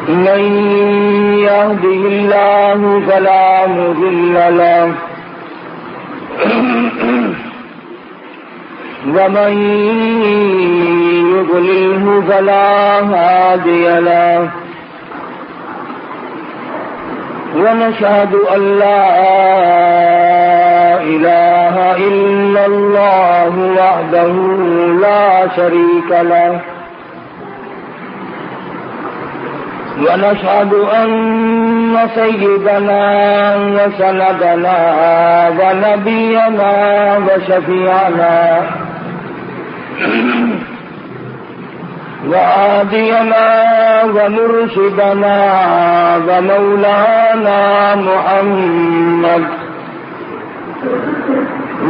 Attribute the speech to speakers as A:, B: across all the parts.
A: من يهده الله فلا مضل له ومن يضلله فلا هادي له ونشهد أن لا إله إلا الله وحده لا شريك له ونشهد أن سيدنا وسندنا ونبينا وشفيعنا وهادينا ومرشدنا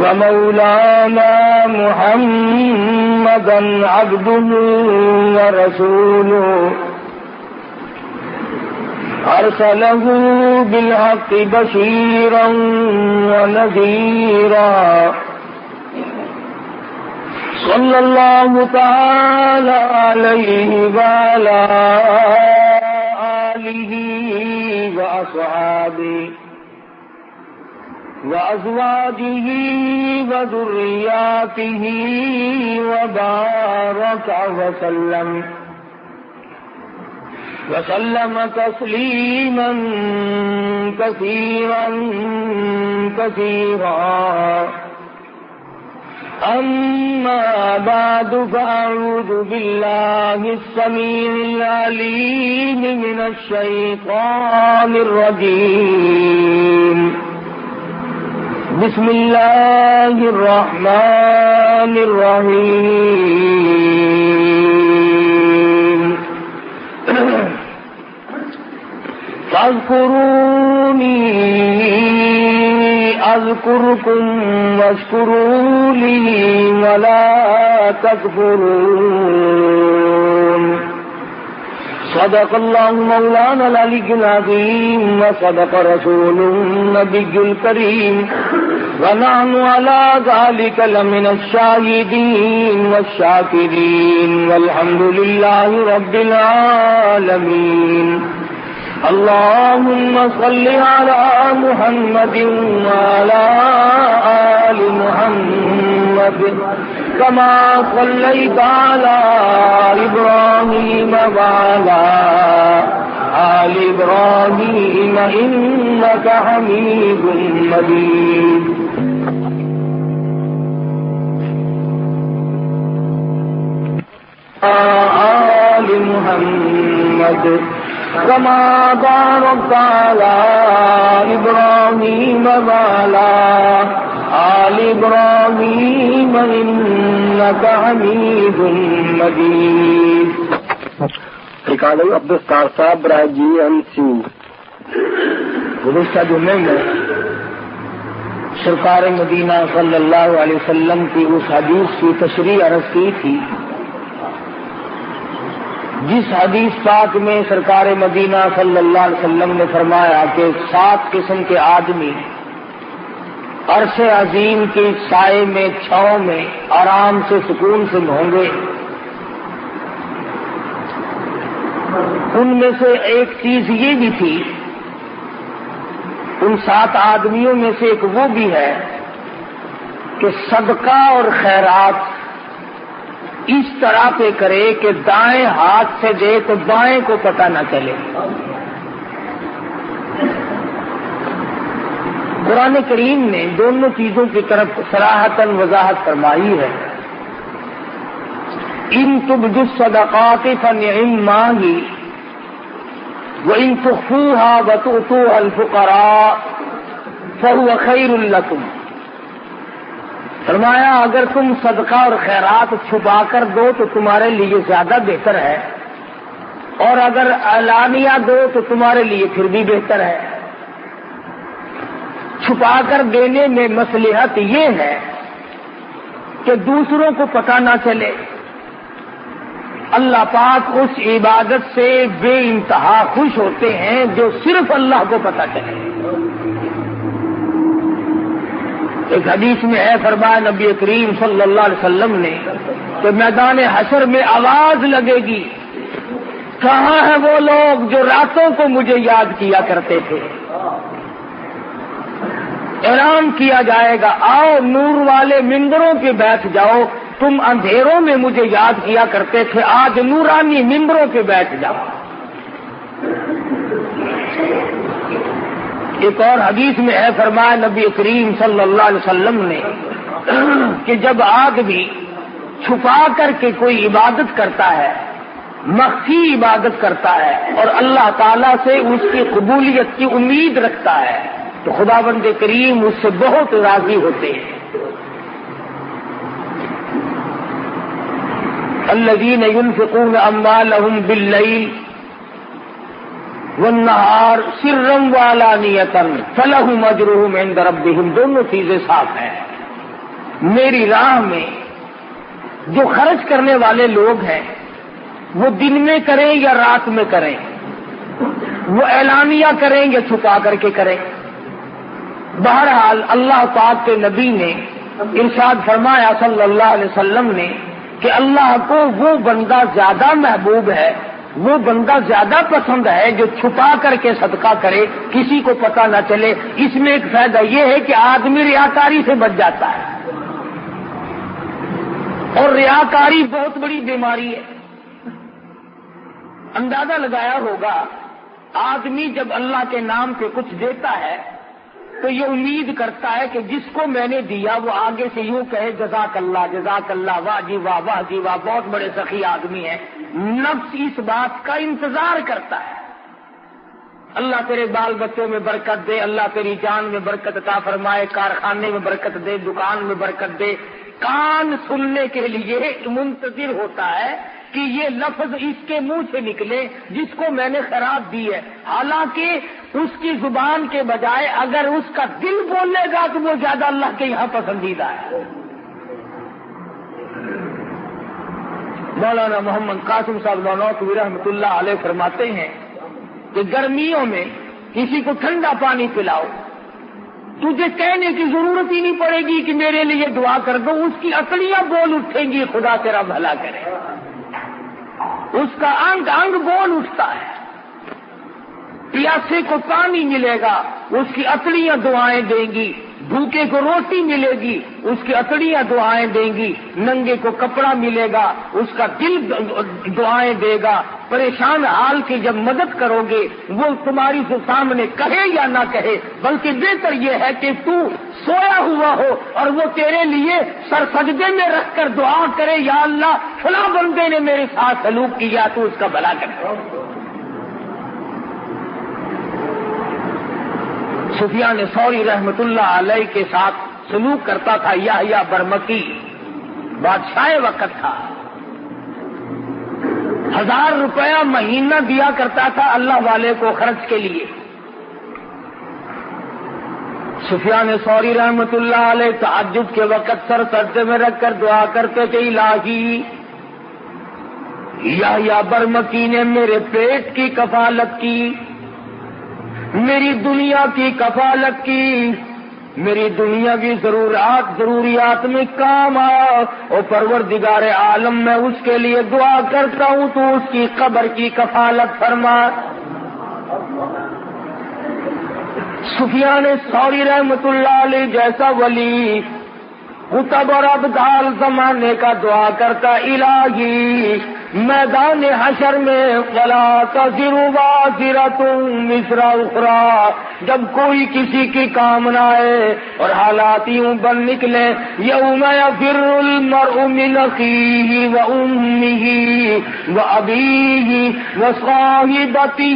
A: ومولانا محمدا عبده ورسوله أرسله بالحق بشيرا ونذيرا صلى الله تعالى عليه وعلى آله وأصحابه وأزواجه وذرياته وبارك وسلم تسليما كثيرا أما بعد فأعوذ بالله السميع العليم من الشيطان الرجيم بسم الله الرحمن الرحيم فاذكروني أذكركم واشكروا لي ولا تكفرون صدق الله مولانا العلي العظيم وصدق رسوله النبي الكريم ونحن على ذلك لمن الشاهدين والشاكرين والحمد لله رب العالمين اللهم صل على محمد وعلى آل محمد كما صليت على إبراهيم وعلى آل إبراهيم إنك حميد مجيد آل محمد كما باركت على إبراهيم وعلى آل إبراهيم إنك حميد مجيد.
B: ٹھکانہ عبدالستار صاحب برائے جی ایم سی.
A: گزشتہ جمعے میں سرکار مدینہ صلی اللہ علیہ وسلم کی اس حدیث کی تشریح عرض کی تھی جس حدیث پاک میں سرکار مدینہ صلی اللہ علیہ وسلم نے فرمایا کہ 7 قسم کے آدمی عرش عظیم کے سائے میں چھاؤں میں آرام سے سکون سے ہوں گے. ان میں سے ایک چیز یہ بھی تھی، ان 7 آدمیوں میں سے ایک وہ بھی ہے کہ صدقہ اور خیرات اس طرح پہ کرے کہ دائیں ہاتھ سے دے تو بائیں کو پتہ نہ چلے. قرآن کریم نے دونوں چیزوں کی طرف صراحتاً وضاحت فرمائی ہے. ان تبدوا الصدقات فنعما ہی وان تخفوها وتؤتوها الفقراء فهو خير لكم. فرمایا اگر تم صدقہ اور خیرات چھپا کر دو تو تمہارے لیے زیادہ بہتر ہے، اور اگر علانیہ دو تو تمہارے لیے پھر بھی بہتر ہے. چھپا کر دینے میں مصلحت یہ ہے کہ دوسروں کو پتہ نہ چلے. اللہ پاک اس عبادت سے بے انتہا خوش ہوتے ہیں جو صرف اللہ کو پتہ چلے. ایک حدیث میں ہے فرمایا نبی کریم صلی اللہ علیہ وسلم نے کہ میدان حشر میں آواز لگے گی کہاں ہیں وہ لوگ جو راتوں کو مجھے یاد کیا کرتے تھے؟ اعلان کیا جائے گا، آؤ نور والے ممبروں پہ بیٹھ جاؤ، تم اندھیروں میں مجھے یاد کیا کرتے تھے، آج نورانی ممبروں پہ بیٹھ جاؤ۔ ایک اور حدیث میں ہے، فرمایا نبی کریم صلی اللہ علیہ وسلم نے کہ جب آدمی چھپا کر کے کوئی عبادت کرتا ہے، مخفی عبادت کرتا ہے اور اللہ تعالیٰ سے اس کی قبولیت کی امید رکھتا ہے تو خداوند کریم اس سے بہت راضی ہوتے ہیں۔ الذین ينفقون اموالهم باللیل والنہار سرا وعلانیۃ فلہم اجرہم عند ربہم، دونوں چیزیں صاف ہیں۔ میری راہ میں جو خرچ کرنے والے لوگ ہیں وہ دن میں کریں یا رات میں کریں، وہ اعلانیہ کریں یا چھپا کر کے کریں، بہرحال اللہ پاک کے نبی نے ارشاد فرمایا صلی اللہ علیہ وسلم نے کہ اللہ کو وہ بندہ زیادہ محبوب ہے، وہ بندہ زیادہ پسند ہے جو چھپا کر کے صدقہ کرے، کسی کو پتہ نہ چلے۔ اس میں ایک فائدہ یہ ہے کہ آدمی ریاکاری سے بچ جاتا ہے، اور ریاکاری بہت بڑی بیماری ہے۔ اندازہ لگایا ہوگا، آدمی جب اللہ کے نام پہ کچھ دیتا ہے تو یہ امید کرتا ہے کہ جس کو میں نے دیا وہ آگے سے یوں کہے جزاک اللہ، واہ جی واہ، واہ جی واہ، بہت بڑے سخی آدمی ہیں۔ نفس اس بات کا انتظار کرتا ہے، اللہ تیرے بال بچوں میں برکت دے، اللہ تیری جان میں برکت عطا فرمائے، کارخانے میں برکت دے، دکان میں برکت دے۔ کان سننے کے لیے منتظر ہوتا ہے کہ یہ لفظ اس کے منہ سے نکلے جس کو میں نے خیرات دی ہے، حالانکہ اس کی زبان کے بجائے اگر اس کا دل بولے گا تو وہ زیادہ اللہ کے یہاں پسندیدہ ہے۔ مولانا محمد قاسم صاحب نانوتوی رحمۃ اللہ علیہ فرماتے ہیں کہ گرمیوں میں کسی کو ٹھنڈا پانی پلاؤ، تجھے کہنے کی ضرورت ہی نہیں پڑے گی کہ میرے لیے دعا کر دو، اس کی عقلیاں بول اٹھیں گی خدا تیرا بھلا کرے، اس کا انگ انگ بول اٹھتا ہے۔ پیاسے کو پانی ملے گا، اس کی عقلیاں دعائیں دیں گی، بھوکے کو روٹی ملے گی، اس کی عقلیاں دعائیں دیں گی، ننگے کو کپڑا ملے گا، اس کا دل دعائیں دے گا۔ پریشان حال کی جب مدد کرو گے وہ تمہاری سامنے کہے یا نہ کہے، بلکہ بہتر یہ ہے کہ تو سویا ہوا ہو اور وہ تیرے لیے سر سجدے میں رکھ کر دعا کرے، یا اللہ فلاں بندے نے میرے ساتھ سلوک کیا تو اس کا بھلا کرے۔ سفیان ثوری رحمت اللہ علیہ کے ساتھ سلوک کرتا تھا یحییٰ برمکی، بادشاہ وقت تھا، 1000 روپیہ مہینہ دیا کرتا تھا اللہ والے کو خرچ کے لیے۔ سفیان ثوری رحمت اللہ علیہ تہجد کے وقت سر سجدے میں رکھ کر دعا کرتے تھے، الہی یحییٰ برمکی نے میرے پیٹ کی کفالت کی، میری دنیا کی کفالت کی، میری دنیا کی ضروریات میں کام آیا، اور پروردگار عالم میں اس کے لیے دعا کرتا ہوں تو اس کی قبر کی کفالت فرما۔ سفیان ثوری رحمت اللہ علیہ جیسا ولی قطب اور ابدال زمانے کا دعا کرتا، الہی میدان حشر میں ولا تزر وازرۃ وزر اخری، جب کوئی کسی کی کام نہ آئے اور حالات یوں بن نکلے، یوم یفر المرء من اخیہ وامہ وابیہ وصاحبتہ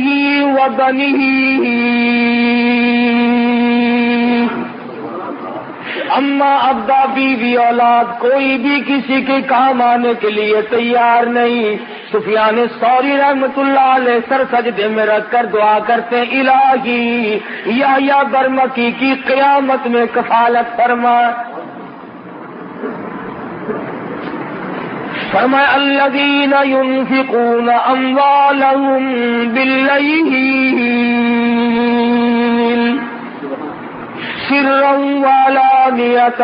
A: وبنیہ، اما ابدا بیوی اولاد کوئی بھی کسی کے کام آنے کے لیے تیار نہیں۔ سفیان ثوری رحمت اللہ علیہ سر سجدے میں رکھ کر دعا کرتے، الہی یحییٰ برمکی کی قیامت میں کفالت فرما۔ فرمایا الذین ينفقون اموالهم باللیل سرا وعلانية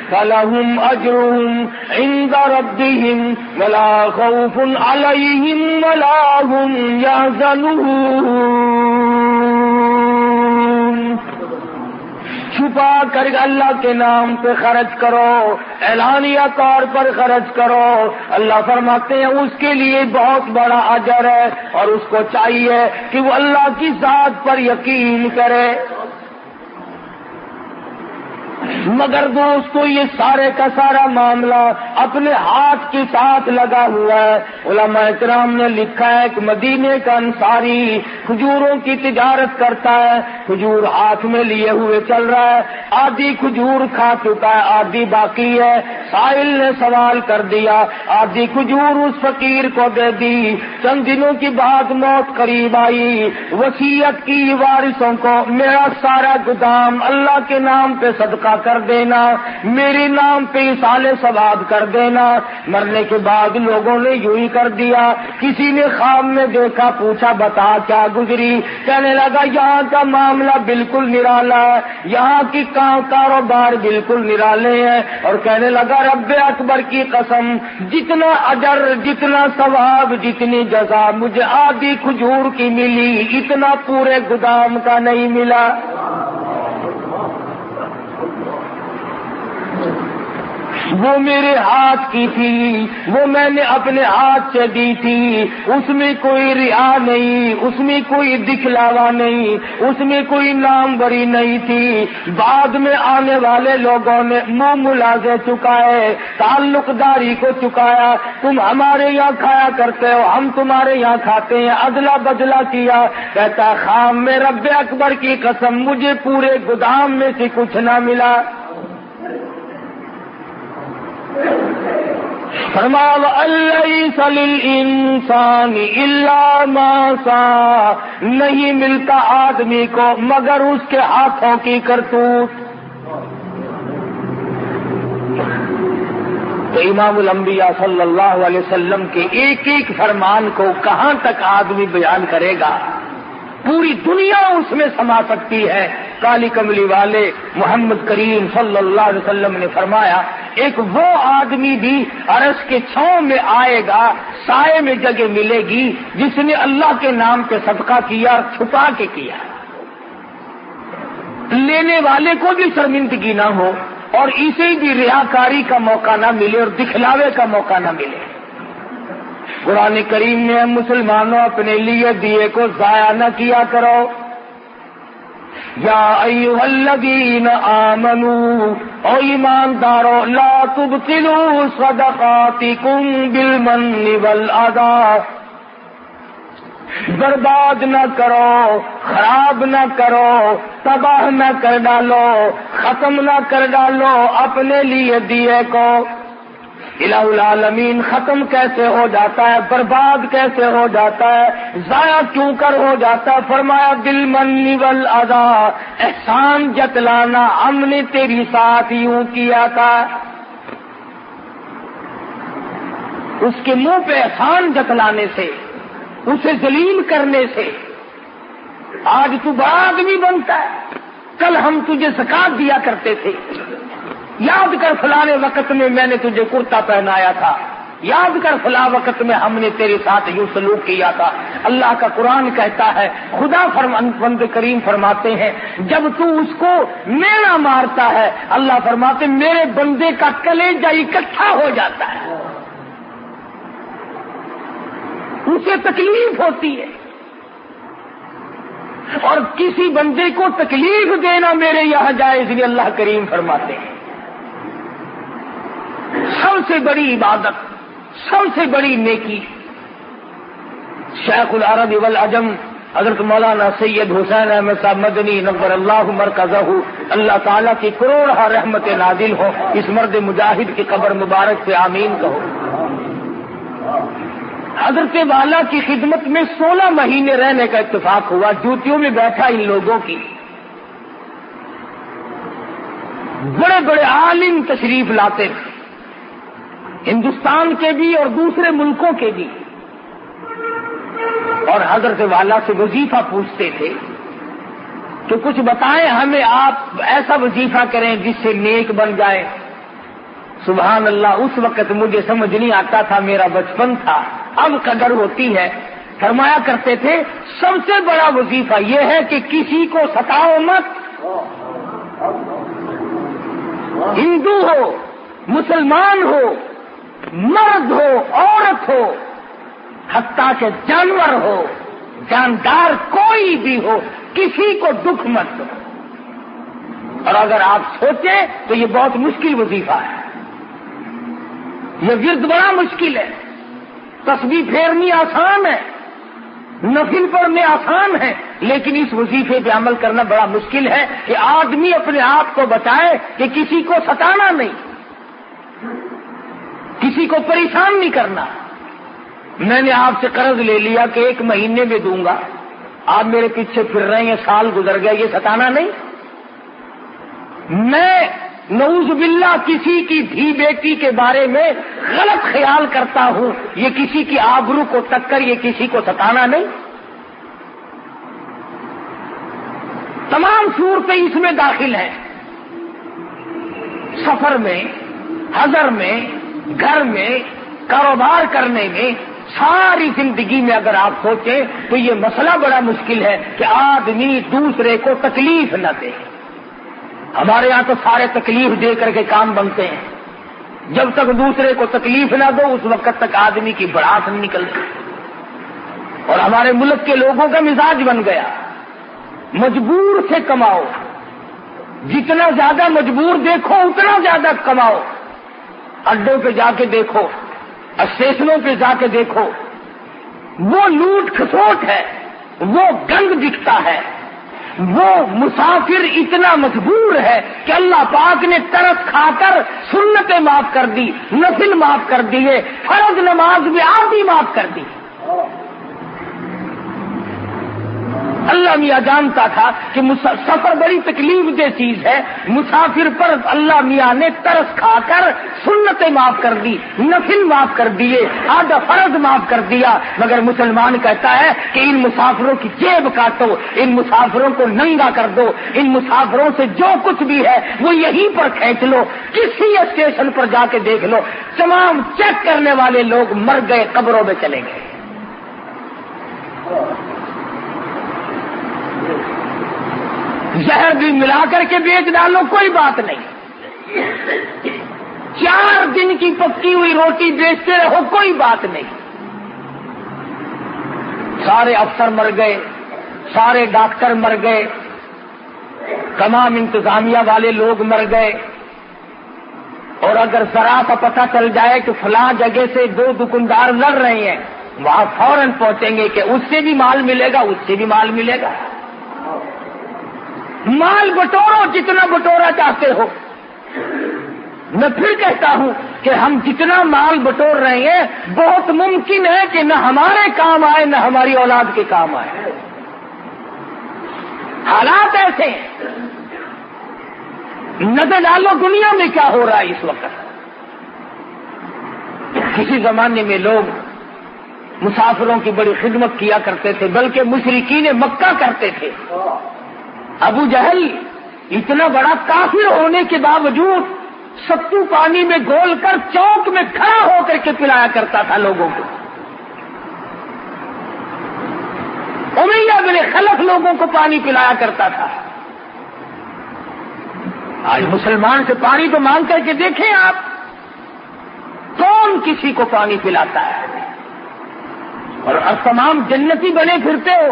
A: فلهم أجرهم عند ربهم ولا خوف عليهم ولا هم يحزنون۔ چھپا کر اللہ کے نام پہ خرچ کرو، اعلانیہ طور پر خرچ کرو۔ اللہ فرماتے ہیں اس کے لیے بہت بڑا اجر ہے، اور اس کو چاہیے کہ وہ اللہ کی ذات پر یقین کرے۔ مگر دوستو یہ سارے کا سارا معاملہ اپنے ہاتھ کے ساتھ لگا ہوا ہے۔ علماء کرام نے لکھا ہے کہ مدینے کا انصاری کھجوروں کی تجارت کرتا ہے، کھجور ہاتھ میں لیے ہوئے چل رہا ہے، آدھی کھجور کھا چکا ہے، آدھی باقی ہے۔ سائل نے سوال کر دیا، آدھی کھجور اس فقیر کو دے دی۔ چند دنوں کے بعد موت قریب آئی، وصیت کی وارثوں کو میرا سارا گودام اللہ کے نام پہ صدقہ کر دینا، میرے نام پہ اصال ثواب کر دینا۔ مرنے کے بعد لوگوں نے یوں ہی کر دیا۔ کسی نے خواب میں دیکھا، پوچھا بتا کیا گزری؟ کہنے لگا یہاں کا معاملہ بالکل نرالا ہے، یہاں کی کاروبار بالکل نرالے ہیں، اور کہنے لگا رب اکبر کی قسم، جتنا اجر، جتنا ثواب، جتنی جزا مجھے آدھی کھجور کی ملی، اتنا پورے گودام کا نہیں ملا۔ وہ میرے ہاتھ کی تھی، وہ میں نے اپنے ہاتھ سے دی تھی، اس میں کوئی ریا نہیں، اس میں کوئی دکھلاوا نہیں، اس میں کوئی نام بری نہیں تھی۔ بعد میں آنے والے لوگوں نے منہ ملازے چکائے، تعلق داری کو چکایا، تم ہمارے یہاں کھایا کرتے ہو، ہم تمہارے یہاں کھاتے ہیں، ادلا بدلا کیا۔ کہتا خام میں رب اکبر کی قسم مجھے پورے گودام میں سے کچھ نہ ملا۔ فرمایا وَأَلَّيْسَ لِلْإِنسَانِ إِلَّا مَا سَعَى، نہیں ملتا آدمی کو مگر اس کے ہاتھوں کی کرتوت۔ تو امام الانبیاء صلی اللہ علیہ وسلم کے ایک ایک فرمان کو کہاں تک آدمی بیان کرے گا؟ پوری دنیا اس میں سما سکتی ہے۔ کالی کملی والے محمد کریم صلی اللہ علیہ وسلم نے فرمایا ایک وہ آدمی بھی عرش کے چھاؤں میں آئے گا، سائے میں جگہ ملے گی، جس نے اللہ کے نام پہ صدقہ کیا، چھپا کے کیا، لینے والے کو بھی شرمندگی نہ ہو اور اسے بھی ریاکاری کا موقع نہ ملے اور دکھلاوے کا موقع نہ ملے۔ قرآن کریم میں مسلمانوں اپنے لیے دیے کو ضائع نہ کیا کرو۔ یا ایھا الذین آمنوا، او ایماندارو، لا تبطلوا صدقاتکم بالمن والأذى، برباد نہ کرو، خراب نہ کرو، تباہ نہ کر ڈالو، ختم نہ کر ڈالو اپنے لیے دیے کو۔ الہ العالمین ختم کیسے ہو جاتا ہے، برباد کیسے ہو جاتا ہے، ضائع کیوں کر ہو جاتا ہے؟ فرمایا بالمن والاذى، احسان جتلانا، ہم نے تیری ساتھ یوں کیا تھا۔ اس کے منہ پہ احسان جتلانے سے، اسے ذلیل کرنے سے آج تو بڑا آدمی بنتا ہے۔ کل ہم تجھے زکات دیا کرتے تھے، یاد کر فلاں وقت میں نے تجھے کرتا پہنایا تھا، یاد کر فلاں وقت میں ہم نے تیرے ساتھ یوں سلوک کیا تھا۔ اللہ کا قرآن کہتا ہے، خدا بند کریم فرماتے ہیں جب تو اس کو مینا مارتا ہے، اللہ فرماتے میرے بندے کا کلیجہ اکٹھا ہو جاتا ہے، اسے تکلیف ہوتی ہے، اور کسی بندے کو تکلیف دینا میرے یہاں جائز نہیں، اللہ کریم فرماتے ہیں۔ سب سے بڑی عبادت، سب سے بڑی نیکی، شیخ العرب والعجم حضرت مولانا سید حسین احمد صاحب مدنی نور اللہ مرکزہ، اللہ تعالیٰ کی کروڑہ رحمت نازل ہو اس مرد مجاہد کی قبر مبارک سے آمین کہو۔ حضرت والا کی خدمت میں 16 مہینے رہنے کا اتفاق ہوا، جوتیوں میں بیٹھا ان لوگوں کی، بڑے بڑے عالم تشریف لاتے تھے، ہندوستان کے بھی اور دوسرے ملکوں کے بھی، اور حضرت والا سے وظیفہ پوچھتے تھے، کہ کچھ بتائیں ہمیں، آپ ایسا وظیفہ کریں جس سے نیک بن جائے۔ سبحان اللہ، اس وقت مجھے سمجھ نہیں آتا تھا، میرا بچپن تھا، اب قدر ہوتی ہے۔ فرمایا کرتے تھے سب سے بڑا وظیفہ یہ ہے کہ کسی کو ستاؤ مت، ہندو ہو، مسلمان ہو، مرد ہو، عورت ہو، حتیٰ کہ جانور ہو، جاندار کوئی بھی ہو، کسی کو دکھ مت دو۔ اور اگر آپ سوچیں تو یہ بہت مشکل وظیفہ ہے، یہ ورد بڑا مشکل ہے۔ تسبیح پھیرنی آسان ہے، نفل پڑھنے آسان ہے، لیکن اس وظیفے پہ عمل کرنا بڑا مشکل ہے کہ آدمی اپنے آپ کو بتائے کہ کسی کو ستانا نہیں، کسی کو پریشان نہیں کرنا۔ میں نے آپ سے قرض لے لیا کہ 1 مہینے میں دوں گا، آپ میرے پیچھے پھر رہے ہیں، سال گزر گیا، یہ ستانا نہیں۔ میں نعوذ باللہ کسی کی دھی بیٹی کے بارے میں غلط خیال کرتا ہوں، یہ کسی کی آبرو کو ٹکر، یہ کسی کو ستانا نہیں۔ تمام صورتیں اس میں داخل ہیں، سفر میں، حضر میں، گھر میں، کاروبار کرنے میں، ساری زندگی میں اگر آپ سوچیں تو یہ مسئلہ بڑا مشکل ہے کہ آدمی دوسرے کو تکلیف نہ دے۔ ہمارے یہاں تو سارے تکلیف دے کر کے کام بنتے ہیں، جب تک دوسرے کو تکلیف نہ دو اس وقت تک آدمی کی بڑھاس نہیں نکلتی۔ اور ہمارے ملک کے لوگوں کا مزاج بن گیا، مجبور سے کماؤ، جتنا زیادہ مجبور دیکھو اتنا زیادہ کماؤ۔ اڈوں پہ جا کے دیکھو، اسٹیشنوں پہ جا کے دیکھو، وہ لوٹ کھسوٹ ہے، وہ گند دکھتا ہے، وہ مسافر اتنا مجبور ہے کہ اللہ پاک نے ترس کھا کر سنتیں معاف کر دی، نفل معاف کر دیے، فرض نماز بھی آدھی معاف کر دی۔ اللہ میاں جانتا تھا کہ سفر بڑی تکلیف دہ چیز ہے، مسافر پر اللہ میاں نے ترس کھا کر سنتیں معاف کر دی، نفل معاف کر دیے، آدھا فرض معاف کر دیا۔ مگر مسلمان کہتا ہے کہ ان مسافروں کی جیب کاٹو، ان مسافروں کو ننگا کر دو، ان مسافروں سے جو کچھ بھی ہے وہ یہیں پر کھینچ لو، کسی اسٹیشن پر جا کے دیکھ لو، تمام چیک کرنے والے لوگ مر گئے، قبروں میں چلے گئے۔ زہر بھی ملا کر کے بیچ ڈالو، کوئی بات نہیں، 4 دن کی پکی ہوئی روٹی بیچتے رہو، کوئی بات نہیں۔ سارے افسر مر گئے، سارے ڈاکٹر مر گئے، تمام انتظامیہ والے لوگ مر گئے، اور اگر ذرا سا پتہ چل جائے کہ فلاں جگہ سے 2 دکاندار لڑ رہے ہیں، وہاں فوراً پہنچیں گے کہ اس سے بھی مال ملے گا، اس سے بھی مال ملے گا۔ مال بٹورو جتنا بٹورا چاہتے ہو۔ میں پھر کہتا ہوں کہ ہم جتنا مال بٹور رہے ہیں بہت ممکن ہے کہ نہ ہمارے کام آئے نہ ہماری اولاد کے کام آئے۔ حالات ایسے ہیں، نظر ڈالو دنیا میں کیا ہو رہا ہے اس وقت۔ کسی زمانے میں لوگ مسافروں کی بڑی خدمت کیا کرتے تھے، بلکہ مشرکین مکہ کرتے تھے۔ ابو جہل اتنا بڑا کافر ہونے کے باوجود ستو پانی میں گھول کر چوک میں کھڑا ہو کر کے پلایا کرتا تھا لوگوں کو۔ امیہ بن خلف لوگوں کو پانی پلایا کرتا تھا۔ آج مسلمان سے پانی تو مانگ کر کے دیکھیں آپ، کون کسی کو پانی پلاتا ہے؟ اور تمام جنتی بنے پھرتے ہو۔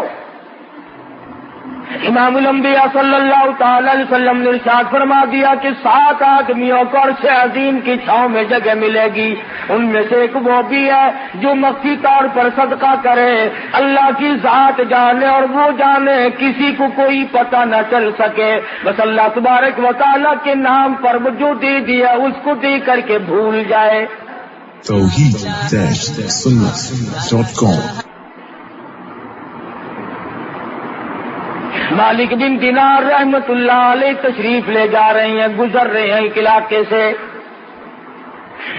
A: امام الانبیاء صلی اللہ تعالی علیہ وسلم نے ارشاد فرما دیا کہ 7 آدمیوں کو عرش عظیم کی چھاؤں میں جگہ ملے گی، ان میں سے ایک وہ بھی ہے جو مخفی طور پر صدقہ کرے، اللہ کی ذات جانے اور وہ جانے، کسی کو کوئی پتہ نہ چل سکے، بس اللہ تبارک و تعالیٰ کے نام پر جو دے دیا اس کو دے کر کے بھول جائے۔
B: توحید-سنت.com
A: مالک بن دینار رحمت اللہ علیہ تشریف لے جا رہے ہیں، گزر رہے ہیں ایک علاقے سے،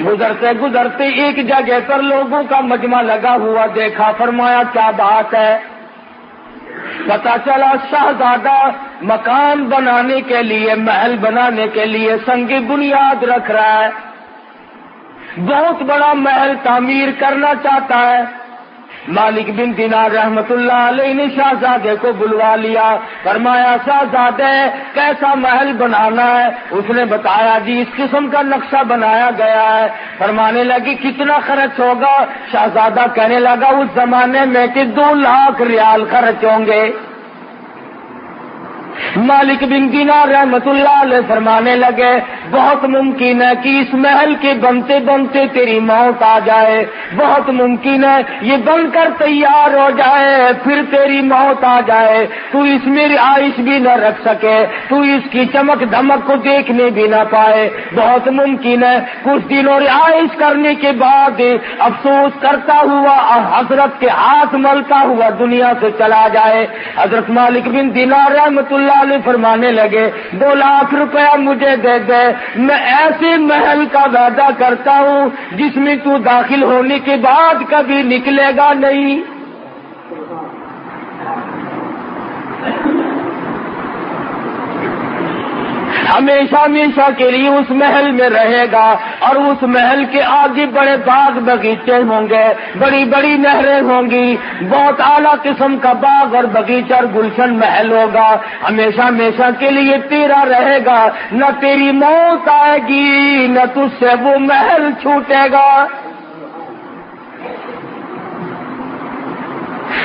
A: گزرتے گزرتے ایک جگہ پر لوگوں کا مجمع لگا ہوا دیکھا، فرمایا کیا بات ہے؟ پتا چلا شہزادہ مکان بنانے کے لیے، محل بنانے کے لیے سنگ بنیاد رکھ رہا ہے، بہت بڑا محل تعمیر کرنا چاہتا ہے۔ مالک بن دینار رحمت اللہ علیہ نے شہزادے کو بلوا لیا، فرمایا شہزادے کیسا محل بنانا ہے؟ اس نے بتایا جی اس قسم کا نقشہ بنایا گیا ہے۔ فرمانے لگی کتنا خرچ ہوگا؟ شہزادہ کہنے لگا اس زمانے میں کہ 2 لاکھ ریال خرچ ہوں گے۔ مالک بن دینار رحمت اللہ علیہ فرمانے لگے بہت ممکن ہے کہ اس محل کے بنتے بنتے تیری موت آ جائے، بہت ممکن ہے یہ بن کر تیار ہو جائے پھر تیری موت آ جائے، تو اس میں رہائش بھی نہ رکھ سکے، تو اس کی چمک دھمک کو دیکھنے بھی نہ پائے، بہت ممکن ہے کچھ دنوں رہائش کرنے کے بعد افسوس کرتا ہوا حضرت کے ہاتھ ملتا ہوا دنیا سے چلا جائے۔ حضرت مالک بن دینار رحمت اللہ علیہ فرمانے لگے 2 لاکھ روپیہ مجھے دے دے، میں ایسے محل کا وعدہ کرتا ہوں جس میں تو داخل ہونے کے بعد کبھی نکلے گا نہیں۔ ہمیشہ ہمیشہ کے لیے اس محل میں رہے گا، اور اس محل کے آگے بڑے باغ باغیچے ہوں گے، بڑی بڑی نہریں ہوں گی، بہت اعلیٰ قسم کا باغ اور باغیچہ اور گلشن محل ہوگا، ہمیشہ ہمیشہ کے لیے تیرا رہے گا، نہ تیری موت آئے گی نہ تجھ سے وہ محل چھوٹے گا۔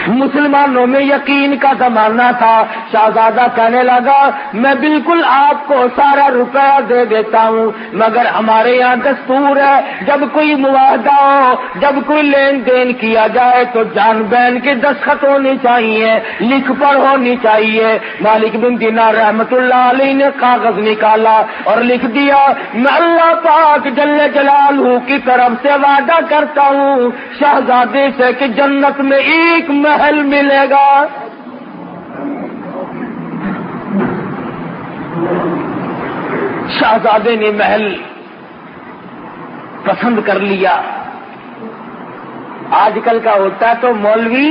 A: مسلمانوں میں یقین کا زمانہ تھا۔ شہزادہ کہنے لگا میں بالکل آپ کو سارا روپیہ دے دیتا ہوں، مگر ہمارے یہاں دستور ہے جب کوئی معاہدہ ہو، جب کوئی لین دین کیا جائے تو جان بین کے دستخط ہونی چاہیے، لکھ پڑھ ہونی چاہیے۔ مالک بن دینار رحمت اللہ علیہ نے کاغذ نکالا اور لکھ دیا میں اللہ پاک جل جلالہ کی طرف سے وعدہ کرتا ہوں شہزادے سے کہ جنت میں ایک محل ملے گا۔ شہزادے نے محل پسند کر لیا۔ آج کل کا ہوتا ہے تو مولوی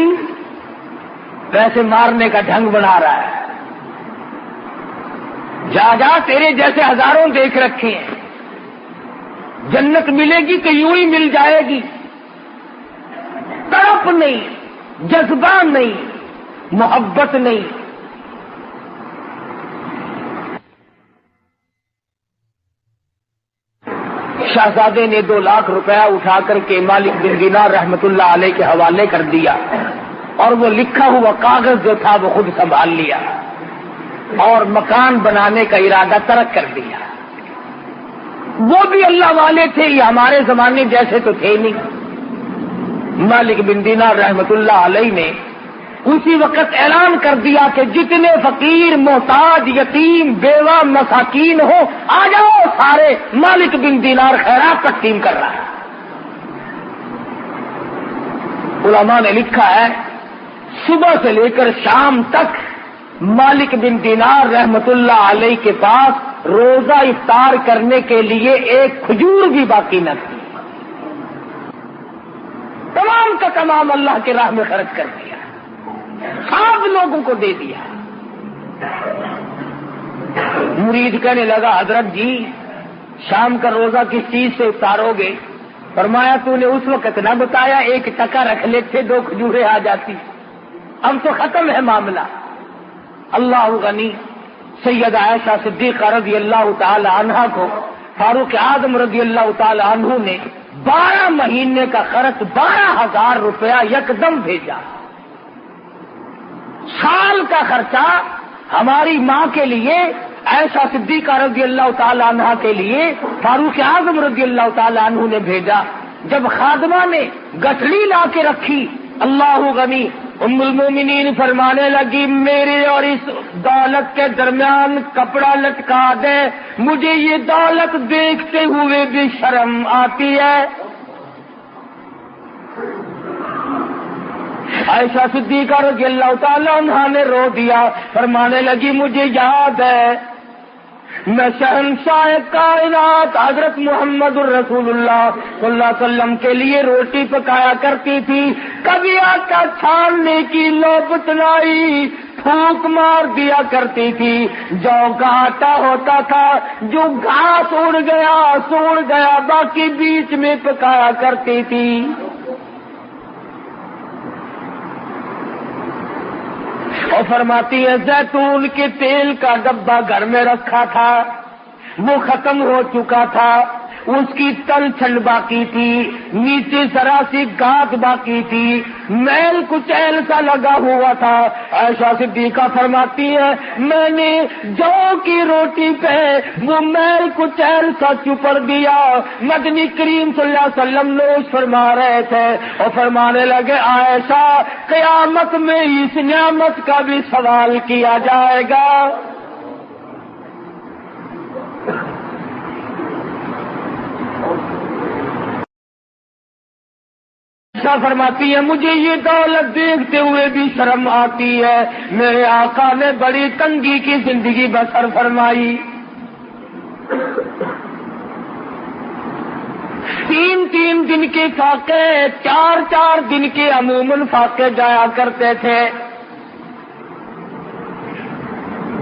A: پیسے مارنے کا ڈھنگ بنا رہا ہے، جا جا تیرے جیسے ہزاروں دیکھ رکھے ہیں، جنت ملے گی کہ یوں ہی مل جائے گی، تڑپ نہیں، جذبہ نہیں، محبت نہیں۔ شہزادے نے 2 لاکھ روپیہ اٹھا کر کے مالک بن دینار رحمت اللہ علیہ کے حوالے کر دیا، اور وہ لکھا ہوا کاغذ جو تھا وہ خود سنبھال لیا، اور مکان بنانے کا ارادہ ترک کر دیا۔ وہ بھی اللہ والے تھے، یہ ہمارے زمانے جیسے تو تھے نہیں۔ مالک بن دینار رحمت اللہ علیہ نے اسی وقت اعلان کر دیا کہ جتنے فقیر محتاج یتیم بیوہ مساکین ہو آ جاؤ سارے، مالک بن دینار خیرات تقسیم کر رہا ہے۔ علماء نے لکھا ہے صبح سے لے کر شام تک مالک بن دینار رحمت اللہ علیہ کے پاس روزہ افطار کرنے کے لیے ایک کھجور بھی باقی نہ تھی، تمام کا تمام اللہ کے راہ میں خرچ کر دیا، سب لوگوں کو دے دیا۔ مرید کہنے لگا حضرت جی شام کا روزہ کس چیز سے افطارو گے؟ فرمایا تو نے اس وقت نہ بتایا، 1 ٹکا رکھ لیتے 2 کھجوریں آ جاتی، اب تو ختم ہے معاملہ۔ اللہ غنی سید عائشہ صدیقہ رضی اللہ تعالی عنہا کو فاروق اعظم رضی اللہ تعالی عنہ نے 12 مہینے کا خرچ 12,000 روپیہ یکدم بھیجا۔ سال کا خرچہ ہماری ماں کے لیے عائشہ صدیقہ رضی اللہ تعالی عنہا کے لیے فاروق اعظم رضی اللہ تعالی عنہ نے بھیجا۔ جب خادمہ نے گٹھڑی لا کے رکھی، اللہ غنی ام المومنین فرمانے لگی میرے اور اس دولت کے درمیان کپڑا لٹکا دے، مجھے یہ دولت دیکھتے ہوئے بھی شرم آتی ہے۔ عائشہ صدیقہ رضی اللہ تعالی عنہا نے رو دیا، فرمانے لگی مجھے یاد ہے میں شہنشاہ کائنات حضرت محمد الرسول اللہ صلی اللہ علیہ وسلم کے لیے روٹی پکایا کرتی تھی، کبھی آٹا چھاننے کی نوبت نہ آئی، پھونک مار دیا کرتی تھی، جو کا آٹا ہوتا تھا جو گھاس اڑ گیا سوڑ گیا، باقی بیچ میں پکایا کرتی تھی۔ اور فرماتی ہے زیتون کے تیل کا ڈبہ گھر میں رکھا تھا، وہ ختم ہو چکا تھا، اس کی تل چھنڈ باقی تھی، نیچے ذرا سی گاٹ باقی تھی، میل کچیل سا لگا ہوا تھا۔ عائشہ صدیقہ فرماتی ہے میں نے جو کی روٹی پہ وہ میل کچیل سا چپڑ دیا۔ مدنی کریم صلی اللہ علیہ وسلم نوش فرما رہے تھے اور فرمانے لگے عائشہ قیامت میں اس نعمت کا بھی سوال کیا جائے گا۔ فرماتی ہے مجھے یہ دولت دیکھتے ہوئے بھی شرم آتی ہے، میرے آقا نے بڑی تنگی کی زندگی بسر فرمائی، 3 دن کے فاقے، 4 دن کے عموماً فاقے جایا کرتے تھے۔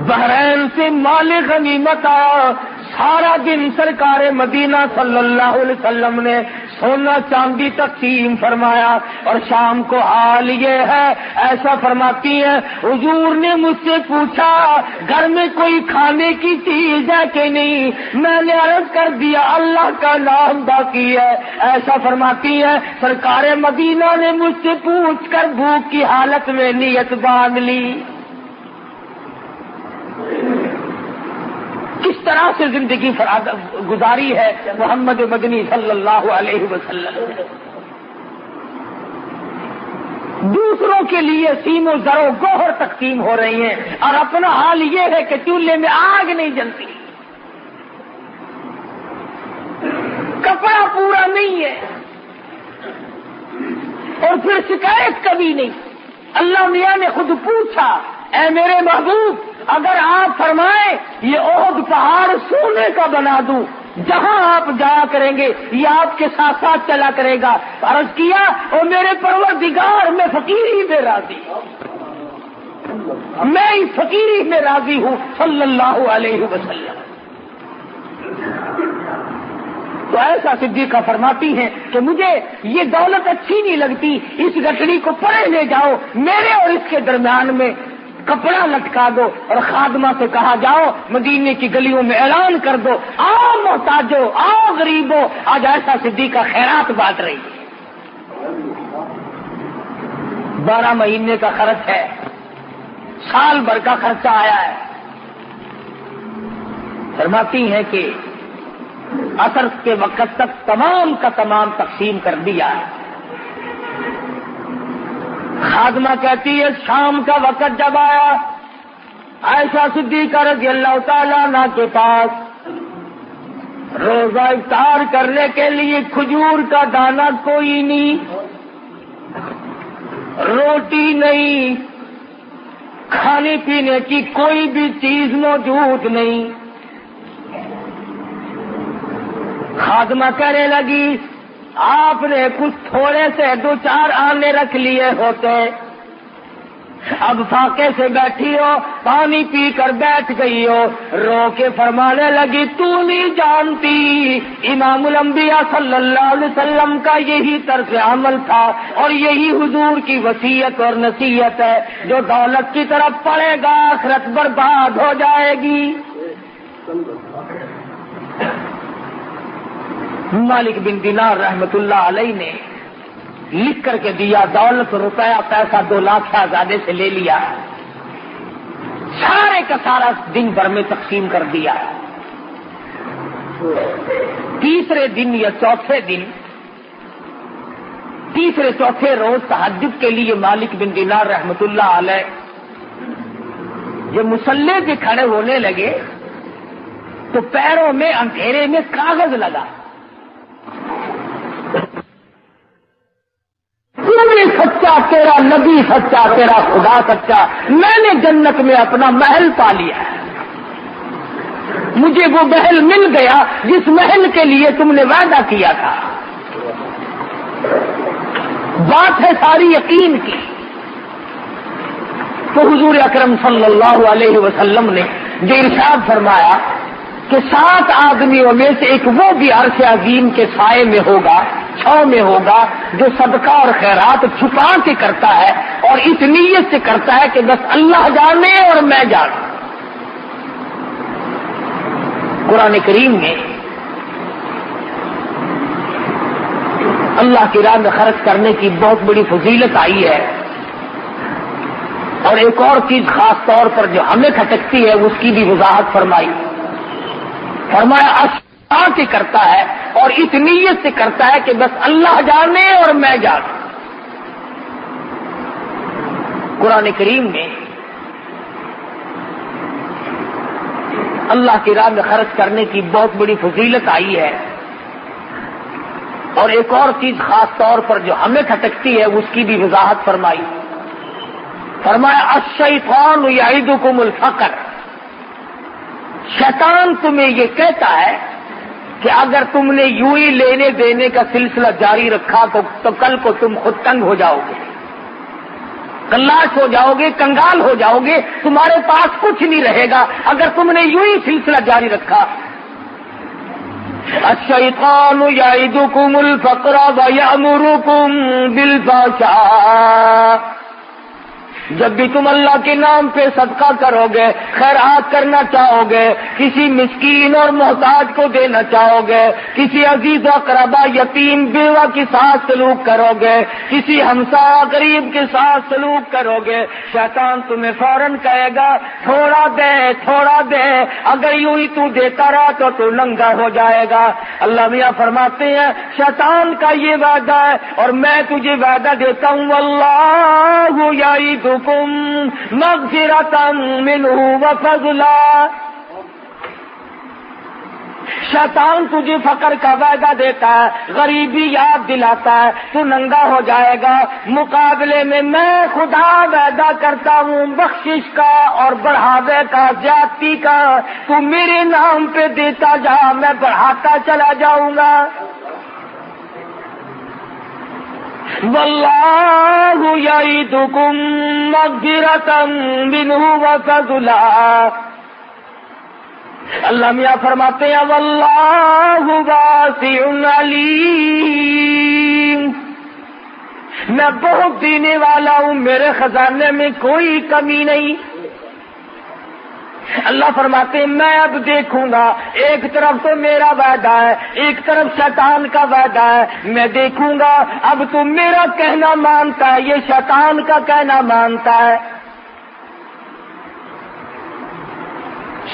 A: بحرین سے مال غنیمت آیا، سارا دن سرکار مدینہ صلی اللہ علیہ وسلم نے سونا چاندی تقسیم فرمایا، اور شام کو حال یہ ہے، ایسا فرماتی ہے حضور نے مجھ سے پوچھا گھر میں کوئی کھانے کی چیز ہے کہ نہیں، میں نے عرض کر دیا اللہ کا نام باقی ہے۔ ایسا فرماتی ہے سرکار مدینہ نے مجھ سے پوچھ کر بھوک کی حالت میں نیت باندھ لی۔ کس طرح سے زندگی گزاری ہے محمد مدنی صلی اللہ علیہ وسلم۔ دوسروں کے لیے سیم و زر و گوہر تقسیم ہو رہی ہیں، اور اپنا حال یہ ہے کہ چولہے میں آگ نہیں جلتی، کپڑا پورا نہیں ہے، اور پھر شکایت کبھی نہیں۔ اللہ میاں نے خود پوچھا اے میرے محبوب اگر آپ فرمائیں یہ احد پہاڑ سونے کا بنا دوں، جہاں آپ جایا کریں گے یہ آپ کے ساتھ ساتھ چلا کرے گا۔ عرض کیا اور میرے پروردگار میں فقیری میں راضی ہوں، میں اس فقیری میں راضی ہوں صلی اللہ علیہ وسلم۔ تو ایسا صدیقہ فرماتی ہیں کہ مجھے یہ دولت اچھی نہیں لگتی، اس گٹھڑی کو پرے لے جاؤ، میرے اور اس کے درمیان میں کپڑا لٹکا دو، اور خادمہ سے کہا جاؤ مدینے کی گلیوں میں اعلان کر دو آؤ محتاجو آؤ غریبو، آج ایسا صدیقہ خیرات بانٹ رہی ہے۔ 12 مہینے کا خرچ ہے، سال بھر کا خرچہ آیا ہے۔ فرماتی ہیں کہ عصر کے وقت تک تمام کا تمام تقسیم کر دیا۔ خادمہ کہتی ہے شام کا وقت جب آیا عائشہ صدیقہ رضی اللہ تعالیٰ عنہ کے پاس روزہ افطار کرنے کے لیے کھجور کا دانہ کوئی نہیں، روٹی نہیں، کھانے پینے کی کوئی بھی چیز موجود نہیں۔ خادمہ کہنے لگی آپ نے کچھ تھوڑے سے 2-4 آنے رکھ لیے ہوتے، اب فاقے سے بیٹھی ہو، پانی پی کر بیٹھ گئی ہو۔ رو کے فرمانے لگی تو نہیں جانتی امام الانبیاء صلی اللہ علیہ وسلم کا یہی طرز عمل تھا، اور یہی حضور کی وصیت اور نصیحت ہے، جو دولت کی طرف پڑے گا آخرت برباد ہو جائے گی۔ مالک بن دینار رحمت اللہ علیہ نے لکھ کر کے دیا، دولت روپیہ پیسہ 2 لاکھ شہزادے سے لے لیا، سارے کا سارا دن بھر میں تقسیم کر دیا۔ تیسرے دن یا تیسرے چوتھے روز تہجد کے لیے مالک بن دینار رحمت اللہ علیہ جب مصلی پہ کھڑے ہونے لگے تو پیروں میں اندھیرے میں کاغذ لگا، سچا تیرا نبی سچا، تیرا خدا سچا، میں نے جنت میں اپنا محل پا لیا ہے۔ مجھے وہ محل مل گیا جس محل کے لیے تم نے وعدہ کیا تھا. بات ہے ساری یقین کی. تو حضور اکرم صلی اللہ علیہ وسلم نے جو ارشاد فرمایا کہ 7 آدمیوں میں سے ایک وہ بھی عرش عظیم کے سائے میں ہوگا، چھاؤں میں ہوگا، جو صدقہ اور خیرات چھپا کے کرتا ہے اور اس نیت سے کرتا ہے کہ بس اللہ جانے اور میں جانوں. قرآن کریم میں اللہ کی راہ میں خرچ کرنے کی بہت بڑی فضیلت آئی ہے. اور ایک اور چیز خاص طور پر جو ہمیں کھٹکتی ہے اس کی بھی وضاحت فرمائی. فرمایا اچھا کے کرتا ہے اور اس نیت سے کرتا ہے کہ بس اللہ جانے اور میں جانوں. قرآن کریم میں اللہ کی راہ میں خرچ کرنے کی بہت بڑی فضیلت آئی ہے. اور ایک اور چیز خاص طور پر جو ہمیں کھٹکتی ہے اس کی بھی وضاحت فرمائی. فرمایا الشیطان یعدکم الفقر. شیطان تمہیں یہ کہتا ہے کہ اگر تم نے یوں ہی لینے دینے کا سلسلہ جاری رکھا تو کل کو تم خود تنگ ہو جاؤ گے، کلاش ہو جاؤ گے، کنگال ہو جاؤ گے، تمہارے پاس کچھ نہیں رہے گا اگر تم نے یوں ہی سلسلہ جاری رکھا. الشیطان یعدکم الفقر ویأمرکم بالفحشاء. جب بھی تم اللہ کے نام پہ صدقہ کرو گے، خیرات کرنا چاہو گے، کسی مسکین اور محتاج کو دینا چاہو گے، کسی عزیز و اقربا یتیم بیوہ کے ساتھ سلوک کرو گے، کسی ہمسایہ غریب کے ساتھ سلوک کرو گے، شیطان تمہیں فوراً کہے گا تھوڑا دے تھوڑا دے. اگر یوں ہی تو دیتا رہا تو ننگا ہو جائے گا. اللہ میاں فرماتے ہیں شیطان کا یہ وعدہ ہے اور میں تجھے وعدہ دیتا ہوں واللہ یعدکم مغفرۃ منہ وفضلا. شیطان تجھے فقر کا وعدہ دیتا ہے، غریبی یاد دلاتا ہے، تو ننگا ہو جائے گا. مقابلے میں خدا وعدہ کرتا ہوں بخشش کا اور بڑھاوے کا، زیادتی کا. تو میرے نام پہ دیتا جا، میں بڑھاتا چلا جاؤں گا. واللہ یعدکم مغفرۃ منہ وفضلا. اللہ میاں فرماتے ہیں واللہ واسع علیم. میں بہت دینے والا ہوں، میرے خزانے میں کوئی کمی نہیں. اللہ فرماتے ہیں میں اب دیکھوں گا، ایک طرف تو میرا وعدہ ہے، ایک طرف شیطان کا وعدہ ہے. میں دیکھوں گا اب تو میرا کہنا مانتا ہے، یہ شیطان کا کہنا مانتا ہے.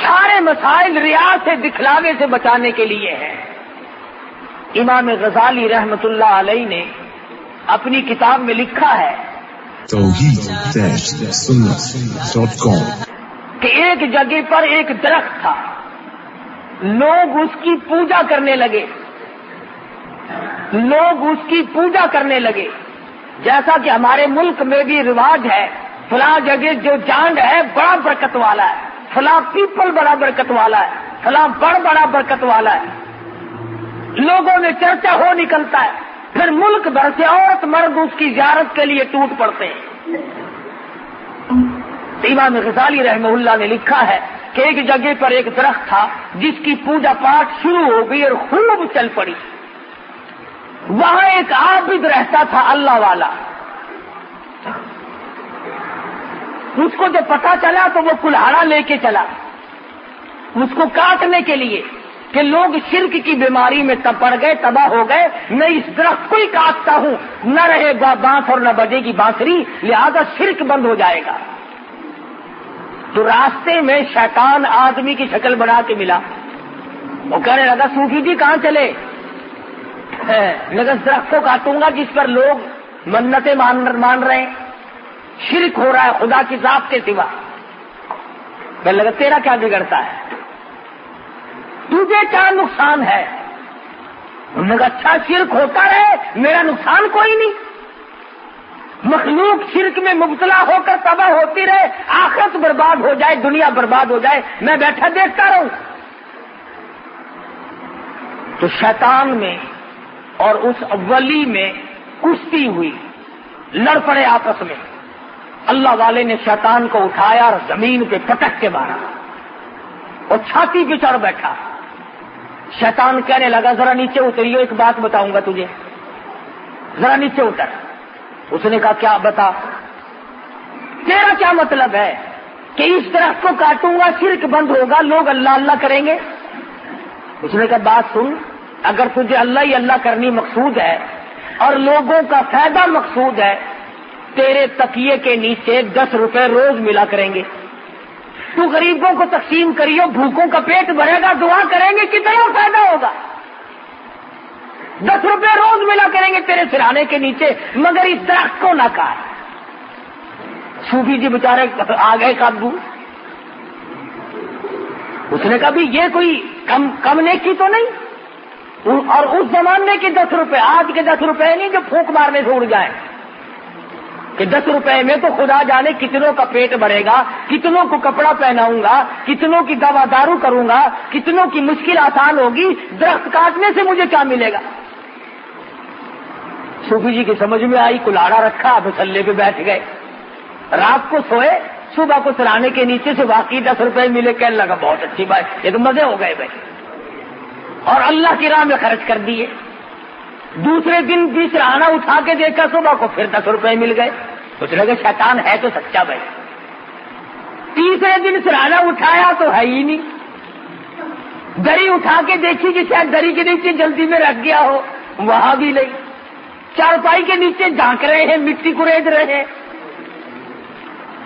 A: سارے مسائل ریا سے، دکھلاوے سے بچانے کے لیے ہیں. امام غزالی رحمت اللہ علیہ نے اپنی کتاب میں لکھا ہے
C: توحید-سنت.com
A: کہ ایک جگہ پر ایک درخت تھا، لوگ اس کی پوجا کرنے لگے. جیسا کہ ہمارے ملک میں بھی رواج ہے، فلاں جگہ جو جانڈ ہے بڑا برکت والا ہے، فلاں پیپل بڑا برکت والا ہے، فلاں بڑا برکت والا ہے. لوگوں میں چرچا ہو نکلتا ہے، پھر ملک بھر سے عورت مرد اس کی زیارت کے لیے ٹوٹ پڑتے ہیں. امام غزالی رحمہ اللہ نے لکھا ہے کہ ایک جگہ پر ایک درخت تھا جس کی پوجا پاٹ شروع ہو گئی اور خوب چل پڑی. وہاں ایک عابد رہتا تھا، اللہ والا. اس کو جب پتا چلا تو وہ کلہاڑا لے کے چلا اس کو کاٹنے کے لیے کہ لوگ شرک کی بیماری میں پڑ گئے، تباہ ہو گئے. میں اس درخت کو ہی کاٹتا ہوں، نہ رہے گا بانس اور نہ بجے گی بانسری، لہذا شرک بند ہو جائے گا. تو راستے میں شیطان آدمی کی شکل بنا کے ملا. وہ کہنے لگا صوفی جی کہاں چلے؟ میں درخت کو کاٹوں گا جس پر لوگ منتیں مان رہے ہیں، شرک ہو رہا ہے خدا کی ذات کے سوا. کہنے لگا تیرا کیا بگڑتا ہے، تجھے کیا نقصان ہے؟ انہوں نے کہا اچھا شرک ہوتا رہے، میرا نقصان کوئی نہیں. مخلوق شرک میں مبتلا ہو کر تباہ ہوتی رہے، آخرت برباد ہو جائے، دنیا برباد ہو جائے، میں بیٹھا دیکھتا رہوں. تو شیطان میں اور اس ولی میں کشتی ہوئی، لڑ پڑے آپس میں. اللہ والے نے شیطان کو اٹھایا اور زمین پہ پٹک کے مارا اور چھاتی پہ چڑھ بیٹھا. شیطان کہنے لگا ذرا نیچے اتریو، ایک بات بتاؤں گا تجھے، ذرا نیچے اتر. اس نے کہا کیا بتا، تیرا کیا مطلب ہے کہ اس درخت کو کاٹوں گا شرک بند ہوگا، لوگ اللہ اللہ کریں گے؟ اس نے کہا بات سن، اگر تجھے اللہ ہی اللہ کرنی مقصود ہے اور لوگوں کا فائدہ مقصود ہے، تیرے تکیے کے نیچے 10 روپے روز ملا کریں گے. تو غریبوں کو تقسیم کریو، بھوکوں کا پیٹ بھرے گا، دعا کریں گے، کتنا فائدہ ہوگا. 10 روپے روز ملا کریں گے تیرے سرانے کے نیچے، مگر اس درخت کو نہ کاٹ. صوفی جی بیچارے آ گئے قابو. اس نے کہا بھی یہ کوئی کم نیکی تو نہیں، اور اس زمانے کے 10 روپے آج کے 10 روپے نہیں جو پھونک مارنے سے اڑ جائیں، کہ 10 روپے میں تو خدا جانے کتنوں کا پیٹ بھرے گا، کتنوں کو کپڑا پہناؤں گا، کتنوں کی دوا دارو کروں گا، کتنوں کی مشکل آسان ہوگی، درخت کاٹنے سے مجھے کیا ملے گا. صوفی جی کی سمجھ میں آئی، کلاڑا رکھا، مسلے پہ بیٹھ گئے. رات کو سوئے، صبح کو سرانے کے نیچے سے واقعی 10 روپے ملے. کہنے لگا بہت اچھی بات، یہ تو مزے ہو گئے بھائی، اور اللہ کی راہ میں خرچ کر دیے. دوسرے دن بھی سرانا اٹھا کے دیکھا، صبح کو پھر 10 روپے مل گئے. اس نے کہا شیطان ہے تو سچا بھائی. تیسرے دن سرانا اٹھایا تو ہے ہی نہیں. دری اٹھا کے دیکھی کہ شاید دری کے نیچے جلدی میں رکھ گیا ہو، وہاں بھی نہیں. چارپائی کے نیچے جھانک رہے ہیں، مٹی کرید رہے ہیں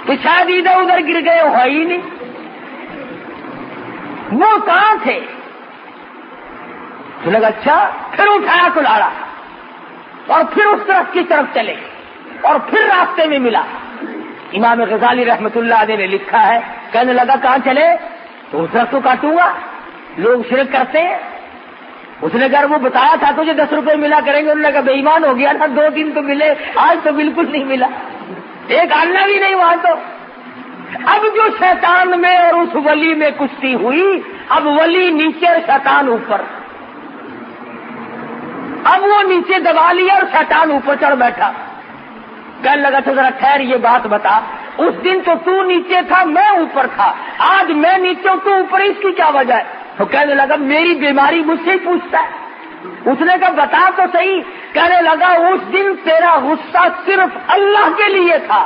A: کہ شاید ادھر ادھر گر گئے ہو، ہی نہیں. وہ کہاں تھے؟ تو لگا اچھا. پھر اٹھایا کلاڑا اور پھر اس طرف کی طرف چلے اور پھر راستے میں ملا. امام غزالی رحمت اللہ علیہ نے لکھا ہے، کہنے لگا کہاں چلے؟ تو اس طرف تو کاٹوں گا، لوگ شرک کرتے ہیں. اس نے کہا وہ بتایا تھا تجھے 10 روپے ملا کریں گے. انہوں نے کہا بے ایمان ہو گیا تھا، 2 دن تو ملے، آج تو بالکل نہیں ملا، ایک آنا بھی نہیں وہاں. تو اب جو شیطان میں اور اس ولی میں کشتی ہوئی، اب ولی نیچے اور شیطان اوپر. اب وہ نیچے دبا لیا اور شیطان اوپر چڑھ بیٹھا. کہنے لگا تو ذرا ٹھہر، یہ بات بتا، اس دن تو نیچے تھا، میں اوپر تھا، آج میں نیچے تو اوپر، اس کی کیا وجہ ہے؟ تو کہنے لگا میری بیماری مجھ سے ہی پوچھتا ہے. اس نے کہا بتا تو صحیح. کہنے لگا اس دن تیرا غصہ صرف اللہ کے لیے تھا.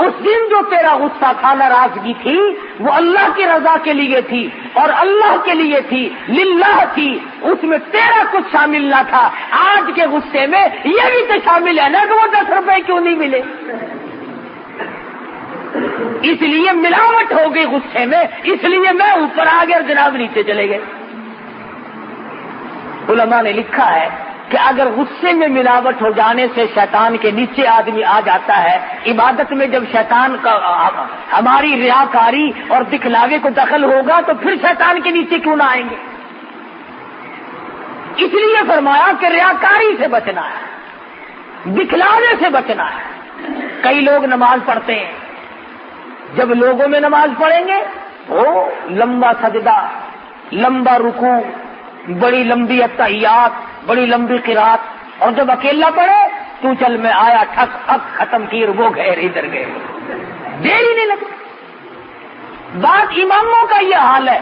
A: اس دن جو تیرا غصہ تھا، ناراضگی تھی، وہ اللہ کی رضا کے لیے تھی اور اللہ کے لیے تھی، للہ تھی، اس میں تیرا کچھ شامل نہ تھا. آج کے غصے میں یہ بھی تو شامل ہے نا کہ وہ 10 روپے کیوں نہیں ملے. اس لیے ملاوٹ ہو گئی غصے میں، اس لیے میں اوپر آ گیا اور جناب نیچے چلے گئے. علماء نے لکھا ہے کہ اگر غصے میں ملاوٹ ہو جانے سے شیطان کے نیچے آدمی آ جاتا ہے، عبادت میں جب شیطان کا ہماری ریاکاری اور دکھلاوے کو دخل ہوگا تو پھر شیطان کے نیچے کیوں نہ آئیں گے. اس لیے فرمایا کہ ریاکاری سے بچنا ہے، دکھلاوے سے بچنا ہے. کئی لوگ نماز پڑھتے ہیں، جب لوگوں میں نماز پڑھیں گے وہ لمبا سجدہ، لمبا رکوع، بڑی لمبی اتحیات، بڑی لمبی قرات، اور جب اکیلا پڑھے تو چل میں آیا، ٹھک ٹھک ختم کی، وہ گئے ادھر گئے، دیر ہی نہیں لگتی. بات اماموں کا یہ حال ہے،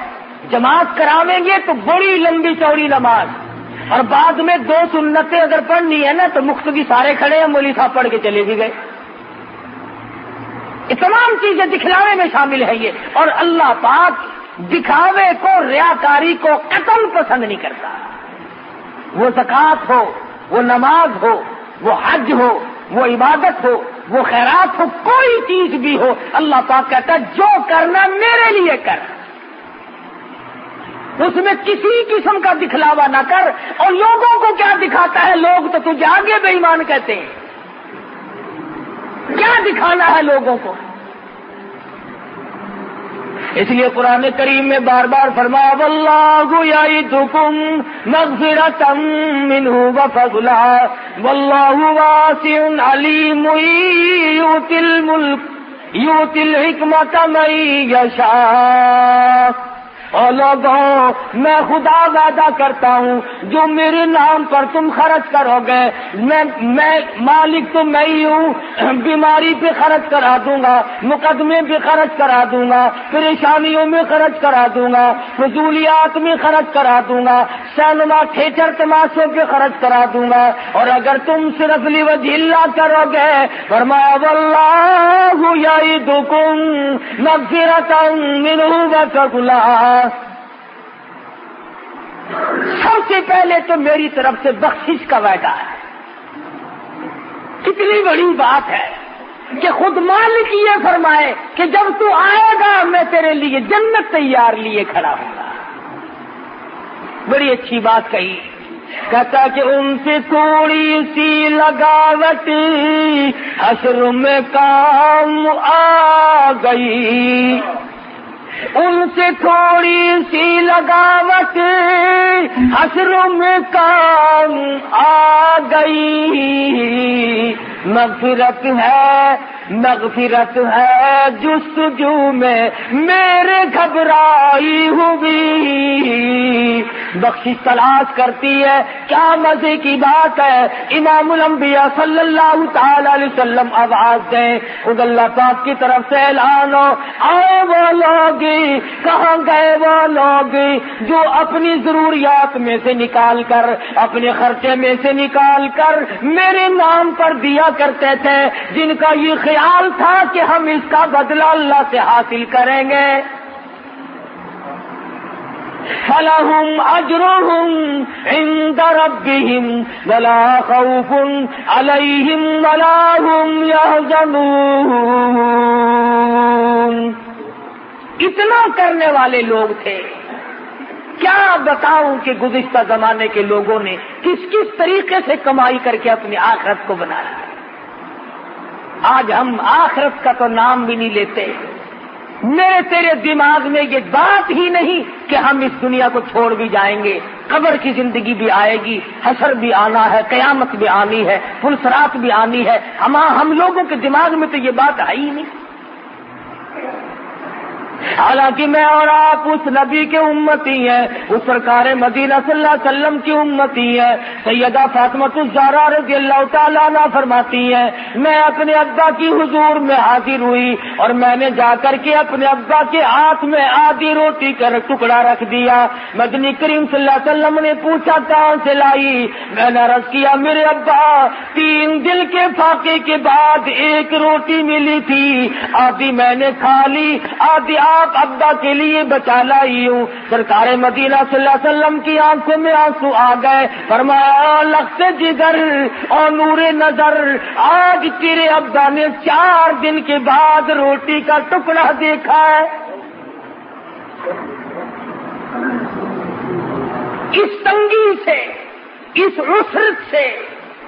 A: جماعت کراویں گے تو بڑی لمبی چوڑی نماز، اور بعد میں 2 سنتیں اگر پڑھنی ہے نا تو مقتدی سارے کھڑے ہیں، مولوی صاحب پڑھ کے چلے بھی گئے. یہ تمام چیزیں دکھلاوے میں شامل ہے یہ. اور اللہ پاک دکھاوے کو، ریاکاری کو قطعاً پسند نہیں کرتا. وہ زکوٰۃ ہو، وہ نماز ہو، وہ حج ہو، وہ عبادت ہو، وہ خیرات ہو، کوئی چیز بھی ہو، اللہ پاک کہتا ہے جو کرنا میرے لیے کر، اس میں کسی قسم کا دکھلاوا نہ کر. اور لوگوں کو کیا دکھاتا ہے؟ لوگ تو تجھے آگے بے ایمان کہتے ہیں. کیا دکھانا ہے لوگوں کو؟ اس لیے قرآن کریم میں بار بار فرمایا واللہ یعدکم مغفرۃ منہ وفضلا واللہ واسع علیم یؤتی الحکمۃ من یشاء اور لوگوں میں خدا وعدہ کرتا ہوں جو میرے نام پر تم خرچ کرو گے میں مالک تو میں ہی ہوں، بیماری پہ خرچ کرا دوں گا، مقدمے پہ خرچ کرا دوں گا، پریشانیوں میں خرچ کرا دوں گا، فضولیات میں خرچ کرا دوں گا، سینما تھیٹر تماشوں پہ خرچ کرا دوں گا، اور اگر تم صرف لوجہ اللہ کرو گے فرمایا واللہ یعدکم مغفرۃ منہ وفضلا، سب سے پہلے تو میری طرف سے بخشش کا وعدہ ہے۔ کتنی بڑی بات ہے کہ خود مالک یہ فرمائے کہ جب تو آئے گا میں تیرے لیے جنت تیار لیے کھڑا ہوں گا۔ بڑی اچھی بات کہی، کہتا کہ ان سے تھوڑی سی لگاوٹ حشر میں کام آ گئی، ان سے تھوڑی سی لگاوٹ حشر میں کام آ گئی، مغفرت ہے جستجو میں میرے گھبرائی ہوئی، بخشش تلاش کرتی ہے۔ کیا مزے کی بات ہے، امام الانبیاء صلی اللہ تعالی علیہ وسلم آواز دیں، خود اللہ پاک کی طرف سے اعلان ہو، آئے وہ لوگ، کہاں گئے وہ لوگ جو اپنی ضروریات میں سے نکال کر، اپنے خرچے میں سے نکال کر میرے نام پر دیا کرتے تھے، جن کا یہ خیال تھا کہ ہم اس کا بدلہ اللہ سے حاصل کریں گے۔ فَلَهُمْ أَجْرُهُمْ عِنْدَ رَبِّهِمْ وَلَا خَوْفٌ عَلَيْهِمْ وَلَا هُمْ يَحْزَنُونَ۔ اتنا کرنے والے لوگ تھے، کیا بتاؤں کہ گزشتہ زمانے کے لوگوں نے کس کس طریقے سے کمائی کر کے اپنی آخرت کو بنایا۔ آج ہم آخرت کا تو نام بھی نہیں لیتے، میرے تیرے دماغ میں یہ بات ہی نہیں کہ ہم اس دنیا کو چھوڑ بھی جائیں گے، قبر کی زندگی بھی آئے گی، حشر بھی آنا ہے، قیامت بھی آنی ہے، پلسرات بھی آنی ہے، ہم لوگوں کے دماغ میں تو یہ بات ہے ہی نہیں۔ حالانکہ میں اور آپ اس نبی کے امتی ہیں، اس سرکار مدینہ صلی اللہ علیہ وسلم کی امتی ہیں۔ سیدہ فاطمہ الزہرا رضی اللہ تعالیٰ عنہا فرماتی ہیں، میں اپنے ابا کی حضور میں حاضر ہوئی اور میں نے جا کر کے اپنے ابا کے ہاتھ میں آدھی روٹی کا ٹکڑا رکھ دیا۔ مدنی کریم صلی اللہ علیہ وسلم نے پوچھا کہاں سے لائی؟ میں نے عرض کیا میرے ابا 3 دن کے فاقے کے بعد ایک روٹی ملی تھی، آدھی میں نے کھا لی، آدھی آپ ابا کے لیے بچا لائی ہوں۔ سرکار مدینہ صلی اللہ علیہ وسلم کی آنکھوں میں آنسو آ گئے، فرمایا لخت جگر اور نور نظر، آج تیرے ابا نے 4 دن کے بعد روٹی کا ٹکڑا دیکھا ہے۔ اس تنگی سے، اس عسرت سے،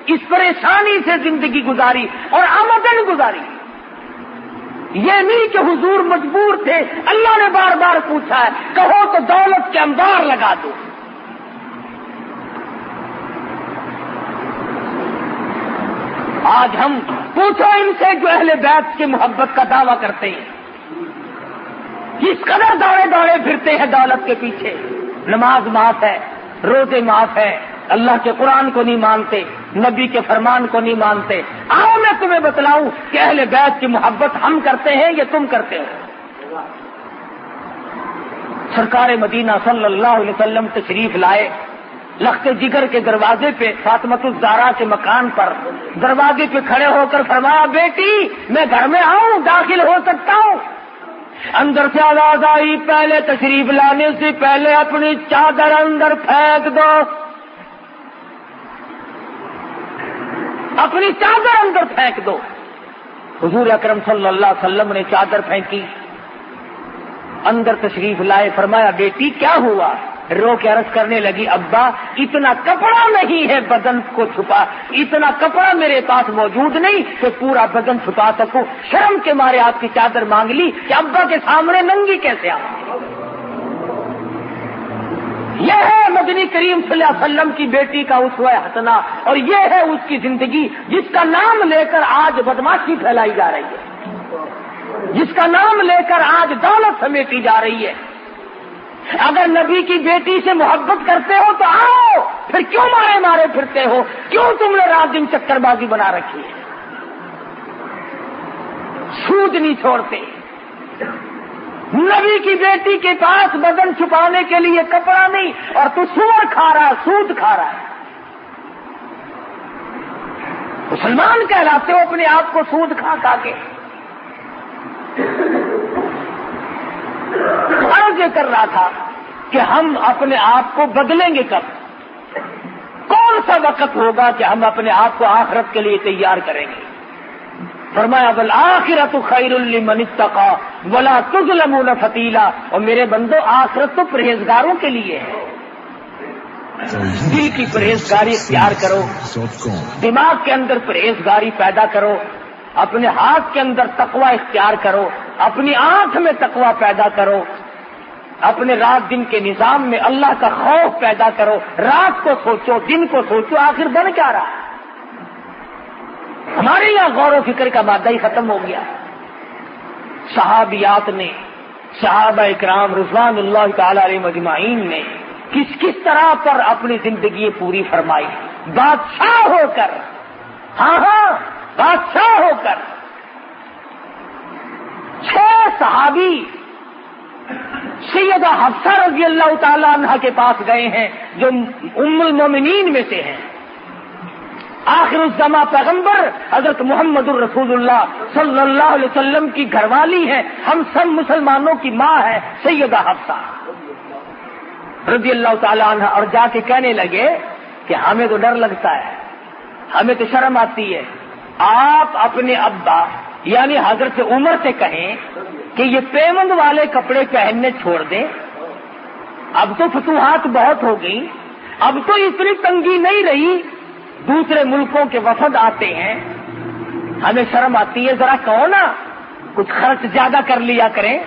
A: اس پریشانی سے زندگی گزاری اور آمدن گزاری۔ یہ نہیں کہ حضور مجبور تھے، اللہ نے بار بار پوچھا ہے، کہو تو دولت کے انبار لگا دو۔ آج ہم پوچھو ان سے جو اہل بیت کی محبت کا دعویٰ کرتے ہیں، کس قدر دوڑے پھرتے ہیں دولت کے پیچھے، نماز معاف ہے، روزے معاف ہے، اللہ کے قرآن کو نہیں مانتے، نبی کے فرمان کو نہیں مانتے۔ آؤ میں تمہیں بتلاؤں کہ اہل بیت کی محبت ہم کرتے ہیں یا تم کرتے ہو۔ سرکار مدینہ صلی اللہ علیہ وسلم تشریف لائے، لخت جگر کے دروازے پہ، فاطمہ الزہرا کے مکان پر دروازے پہ کھڑے ہو کر فرمایا بیٹی میں گھر میں آؤں، داخل ہو سکتا ہوں؟ اندر سے آواز آئی پہلے تشریف لانے سے پہلے اپنی چادر اندر پھینک دو، اپنی چادر اندر پھینک دو۔ حضور اکرم صلی اللہ علیہ وسلم نے چادر پھینکی، اندر تشریف لائے، فرمایا بیٹی کیا ہوا؟ رو کے عرض کرنے لگی ابا اتنا کپڑا نہیں ہے بدن کو چھپا، اتنا کپڑا میرے پاس موجود نہیں کہ پورا بدن چھپا سکوں، شرم کے مارے آپ کی چادر مانگ لی کہ ابا کے سامنے ننگی کیسے آؤں۔ یہ ہے مدنی کریم صلی اللہ علیہ وسلم کی بیٹی کا اسوہ حسنہ، اور یہ ہے اس کی زندگی جس کا نام لے کر آج بدماشی پھیلائی جا رہی ہے، جس کا نام لے کر آج دولت سمیٹی جا رہی ہے۔ اگر نبی کی بیٹی سے محبت کرتے ہو تو آؤ، پھر کیوں مارے مارے پھرتے ہو؟ کیوں تم نے رات دن چکر بازی بنا رکھی ہے؟ سود نہیں چھوڑتے۔ نبی کی بیٹی کے پاس بدن چھپانے کے لیے کپڑا نہیں، اور تو سور کھا رہا، سود کھا رہا ہے۔ مسلمان کہلاتے ہو اپنے آپ کو سود کھا کھا کے۔ عرض یہ کر رہا تھا کہ ہم اپنے آپ کو بدلیں گے کب؟ کون سا وقت ہوگا کہ ہم اپنے آپ کو آخرت کے لیے تیار کریں گے؟ فرمایا والآخرۃ خیر لمن اتقی ولا تظلمون فتیلا، اور میرے بندو آخرت تو پرہیزگاروں کے لیے ہے۔ دل کی پرہیزگاری اختیار کرو، دماغ کے اندر پرہیزگاری پیدا کرو، اپنے ہاتھ کے اندر تقوی اختیار کرو، اپنی آنکھ میں تقوی پیدا کرو، اپنے رات دن کے نظام میں اللہ کا خوف پیدا کرو۔ رات کو سوچو، دن کو سوچو، آخر بن کیا رہا ہے؟ ہمارے یہاں غور و فکر کا مادہ ہی ختم ہو گیا۔ صحابیات نے، صحابہ اکرام رضوان اللہ تعالی علیہم اجمعین نے کس طرح پر اپنی زندگی پوری فرمائی، بادشاہ ہو کر، ہاں بادشاہ ہو کر۔ 6 صحابی سیدہ حفصہ رضی اللہ تعالی عنہ کے پاس گئے ہیں، جو ام المومنین میں سے ہیں۔ آخر الزماں پیغمبر حضرت محمد الرسول اللہ صلی اللہ علیہ وسلم کی گھر والی ہے، ہم سب مسلمانوں کی ماں ہے سیدہ حفصہ رضی اللہ تعالی عنہ، اور جا کے کہنے لگے کہ ہمیں تو ڈر لگتا ہے، ہمیں تو شرم آتی ہے، آپ اپنے ابا یعنی حضرت عمر سے کہیں کہ یہ پیوند والے کپڑے پہننے چھوڑ دیں، اب تو فتوحات بہت ہو گئی، اب تو اتنی تنگی نہیں رہی، دوسرے ملکوں کے وفد آتے ہیں، ہمیں شرم آتی ہے، ذرا کہو نا کچھ خرچ زیادہ کر لیا کریں۔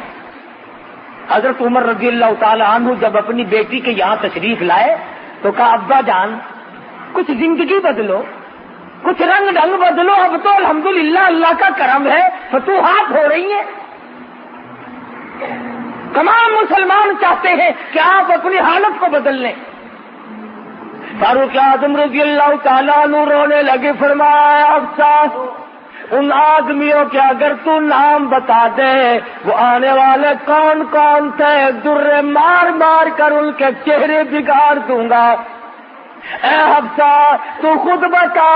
A: حضرت عمر رضی اللہ تعالی عنہ جب اپنی بیٹی کے یہاں تشریف لائے تو کہا ابا جان کچھ زندگی بدلو، کچھ رنگ ڈھنگ بدلو، اب تو الحمدللہ اللہ کا کرم ہے، فتوحات ہو رہی ہیں۔ تمام مسلمان چاہتے ہیں کہ آپ اپنی حالت کو بدل لیں۔ فاروق اعظم رضی اللہ تعالیٰ عنہ رونے لگے، فرمایا افسوس ان آدمیوں کے اگر تو نام بتا دے وہ آنے والے کون کون تھے، درے مار مار کر ان کے چہرے بگاڑ دوں گا۔ اے حفصہ تو خود بتا،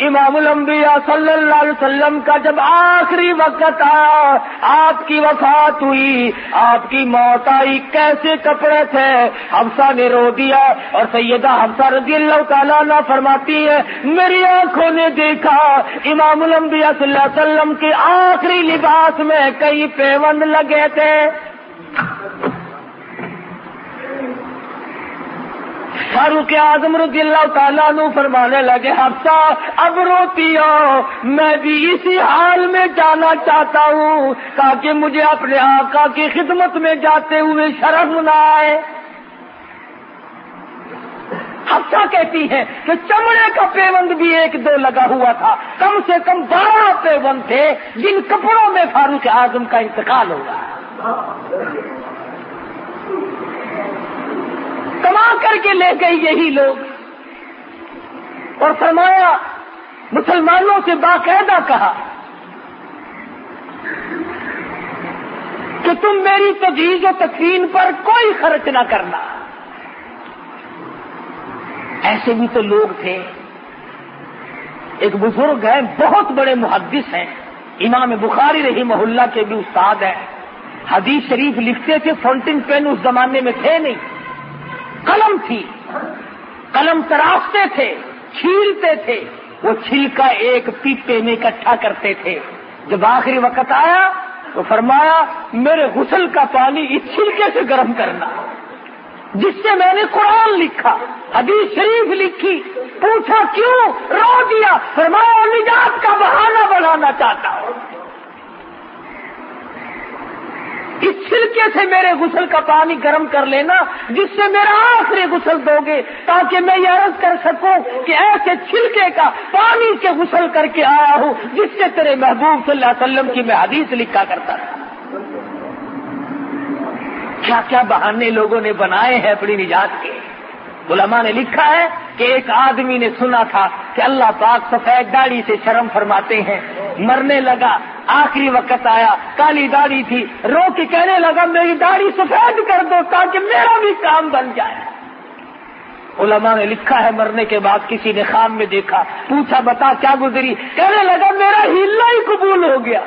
A: امام الانبیاء صلی اللہ علیہ وسلم کا جب آخری وقت آیا، آپ کی وفات ہوئی، آپ کی موت آئی، کیسے کپڑے تھے؟ حفصہ نے رو دیا، اور سیدہ حفصہ رضی اللہ تعالیٰ عنہ فرماتی ہے میری آنکھوں نے دیکھا امام الانبیاء صلی اللہ علیہ وسلم کے آخری لباس میں کئی پیوند لگے تھے۔ فاروق اعظم رضی اللہ تعالیٰ عنہ فرمانے لگے حفصہ اب روتی ہو، میں بھی اسی حال میں جانا چاہتا ہوں تاکہ مجھے اپنے آقا کی خدمت میں جاتے ہوئے شرم نہ آئے۔ حفصہ کہتی ہے کہ چمڑے کا پیوند بھی 1-2 لگا ہوا تھا، کم سے کم 12 پیوند تھے جن کپڑوں میں فاروق اعظم کا انتقال ہوگا۔ کما کر کے لے گئے یہی لوگ، اور فرمایا مسلمانوں سے باقاعدہ کہا کہ تم میری تجہیز و تکفین پر کوئی خرچ نہ کرنا۔ ایسے بھی تو لوگ تھے۔ ایک بزرگ ہیں، بہت بڑے محدث ہیں، امام بخاری رحمہ اللہ کے بھی استاد ہیں، حدیث شریف لکھتے تھے، فاؤنٹین پین اس زمانے میں تھے نہیں، قلم تھی، قلم تراشتے تھے، چھیلتے تھے، وہ چھلکا ایک پیپے میں اکٹھا کرتے تھے۔ جب آخری وقت آیا تو فرمایا میرے غسل کا پانی اس چھلکے سے گرم کرنا جس سے میں نے قرآن لکھا، حدیث شریف لکھی۔ پوچھا کیوں؟ رو دیا، فرمایا نجات کا بہانہ بنانا چاہتا ہوں، اس چھلکے سے میرے غسل کا پانی گرم کر لینا جس سے میرا آخری غسل دو گے، تاکہ میں یہ عرض کر سکوں کہ ایسے چھلکے کا پانی سے غسل کر کے آیا ہوں جس سے تیرے محبوب صلی اللہ علیہ وسلم کی میں حدیث لکھا کرتا تھا۔ کیا کیا بہانے لوگوں نے بنائے ہیں اپنی نجات کے۔ علماء نے لکھا ہے کہ ایک آدمی نے سنا تھا کہ اللہ پاک سفید داڑھی سے شرم فرماتے ہیں، مرنے لگا، آخری وقت آیا، کالی داڑھی تھی، رو کے کہنے لگا میری داڑھی سفید کر دو تاکہ میرا بھی کام بن جائے۔ علماء نے لکھا ہے مرنے کے بعد کسی نے خواب میں دیکھا، پوچھا بتا کیا گزری، کہنے لگا میرا ہیلا ہی قبول ہو گیا۔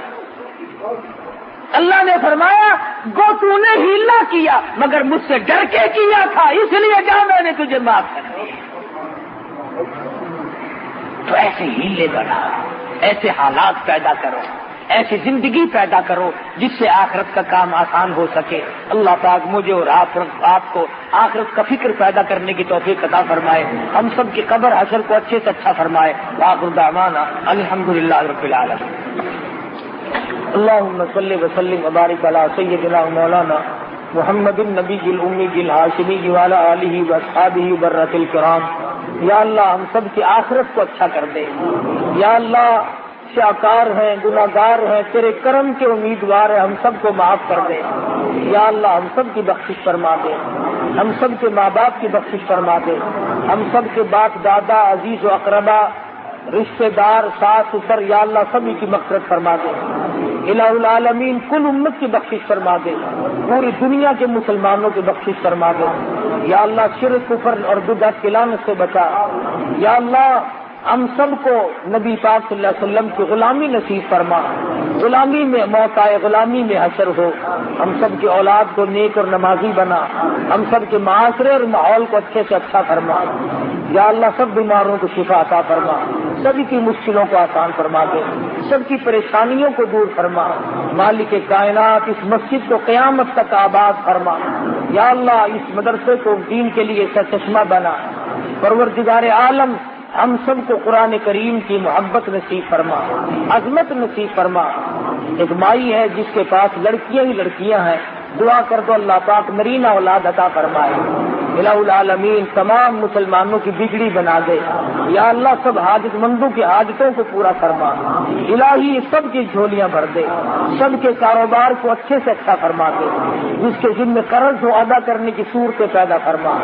A: اللہ نے فرمایا گو تو نے ہیلا کیا مگر مجھ سے ڈر کے کیا تھا، اس لیے جا میں نے تجھے معاف کر دیا۔ تو ایسے ہیلے بنا، ایسے حالات پیدا کرو، ایسی زندگی پیدا کرو جس سے آخرت کا کام آسان ہو سکے۔ اللہ پاک مجھے اور آپ کو آخرت کا فکر پیدا کرنے کی توفیق عطا فرمائے، ہم سب کی قبر حشر کو اچھے سے اچھا فرمائے۔ وآخر دعوانا الحمدللہ رب العالمین۔ اللهم صل وسلم وبارك على سيدنا مولانا محمد النبی الأمی الہاشمی وعلى آلہ واصحابہ برۃ الکرام۔ یا اللہ ہم سب کی آخرت کو اچھا کر دے۔ یا اللہ شاکار ہیں، گناہگار ہیں، تیرے کرم کے امیدوار ہیں، ہم سب کو معاف کر دے۔ یا اللہ ہم سب کی بخشش فرما دے، ہم سب کے ماں باپ کی بخشش فرما دے، ہم سب کے باپ دادا عزیز و اقربا رشتہ دار ساس سسر یا اللہ سبھی کی مغفرت فرما دے۔ الہ العالمین کل امت کی بخشش فرما دے، پوری دنیا کے مسلمانوں کی بخشش فرما دے۔ یا اللہ شرک کفر اور بدعت کی لعنت سے بچا۔ یا اللہ ہم سب کو نبی پاک صلی اللہ علیہ وسلم کی غلامی نصیب فرما، غلامی میں موت آئے، غلامی میں حشر ہو۔ ہم سب کی اولاد کو نیک اور نمازی بنا، ہم سب کے معاشرے اور ماحول کو اچھے سے اچھا فرما۔ یا اللہ سب بیماروں کو شفا عطا فرما، سبھی کی مشکلوں کو آسان فرما دے، سب کی پریشانیوں کو دور فرما۔ مالک کائنات اس مسجد کو قیامت تک آباد فرما۔ یا اللہ اس مدرسے کو دین کے لیے سرچشمہ بنا۔ پروردگار عالم ہم سب کو قرآن کریم کی محبت نصیب فرما، عظمت نصیب فرما۔ ایک مائی ہے جس کے پاس لڑکیاں ہی لڑکیاں ہیں، دعا کر دو اللہ پاک نرینہ اولاد عطا فرمائے۔ الہ العالمین تمام مسلمانوں کی بگڑی بنا دے۔ یا اللہ سب حاجت مندوں کی حاجتوں کو پورا فرما۔ الہی سب کی جھولیاں بھر دے، سب کے کاروبار کو اچھے سے اچھا فرما دے، جس کے ذمہ قرض ہو ادا کرنے کی صورتیں پیدا فرما،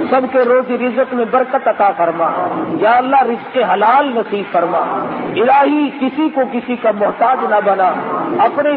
A: سب کے روزی رزق میں برکت عطا فرما۔ یا اللہ رزق حلال نصیب فرما۔ الہی کسی کو کسی کا محتاج نہ بنا، اپنے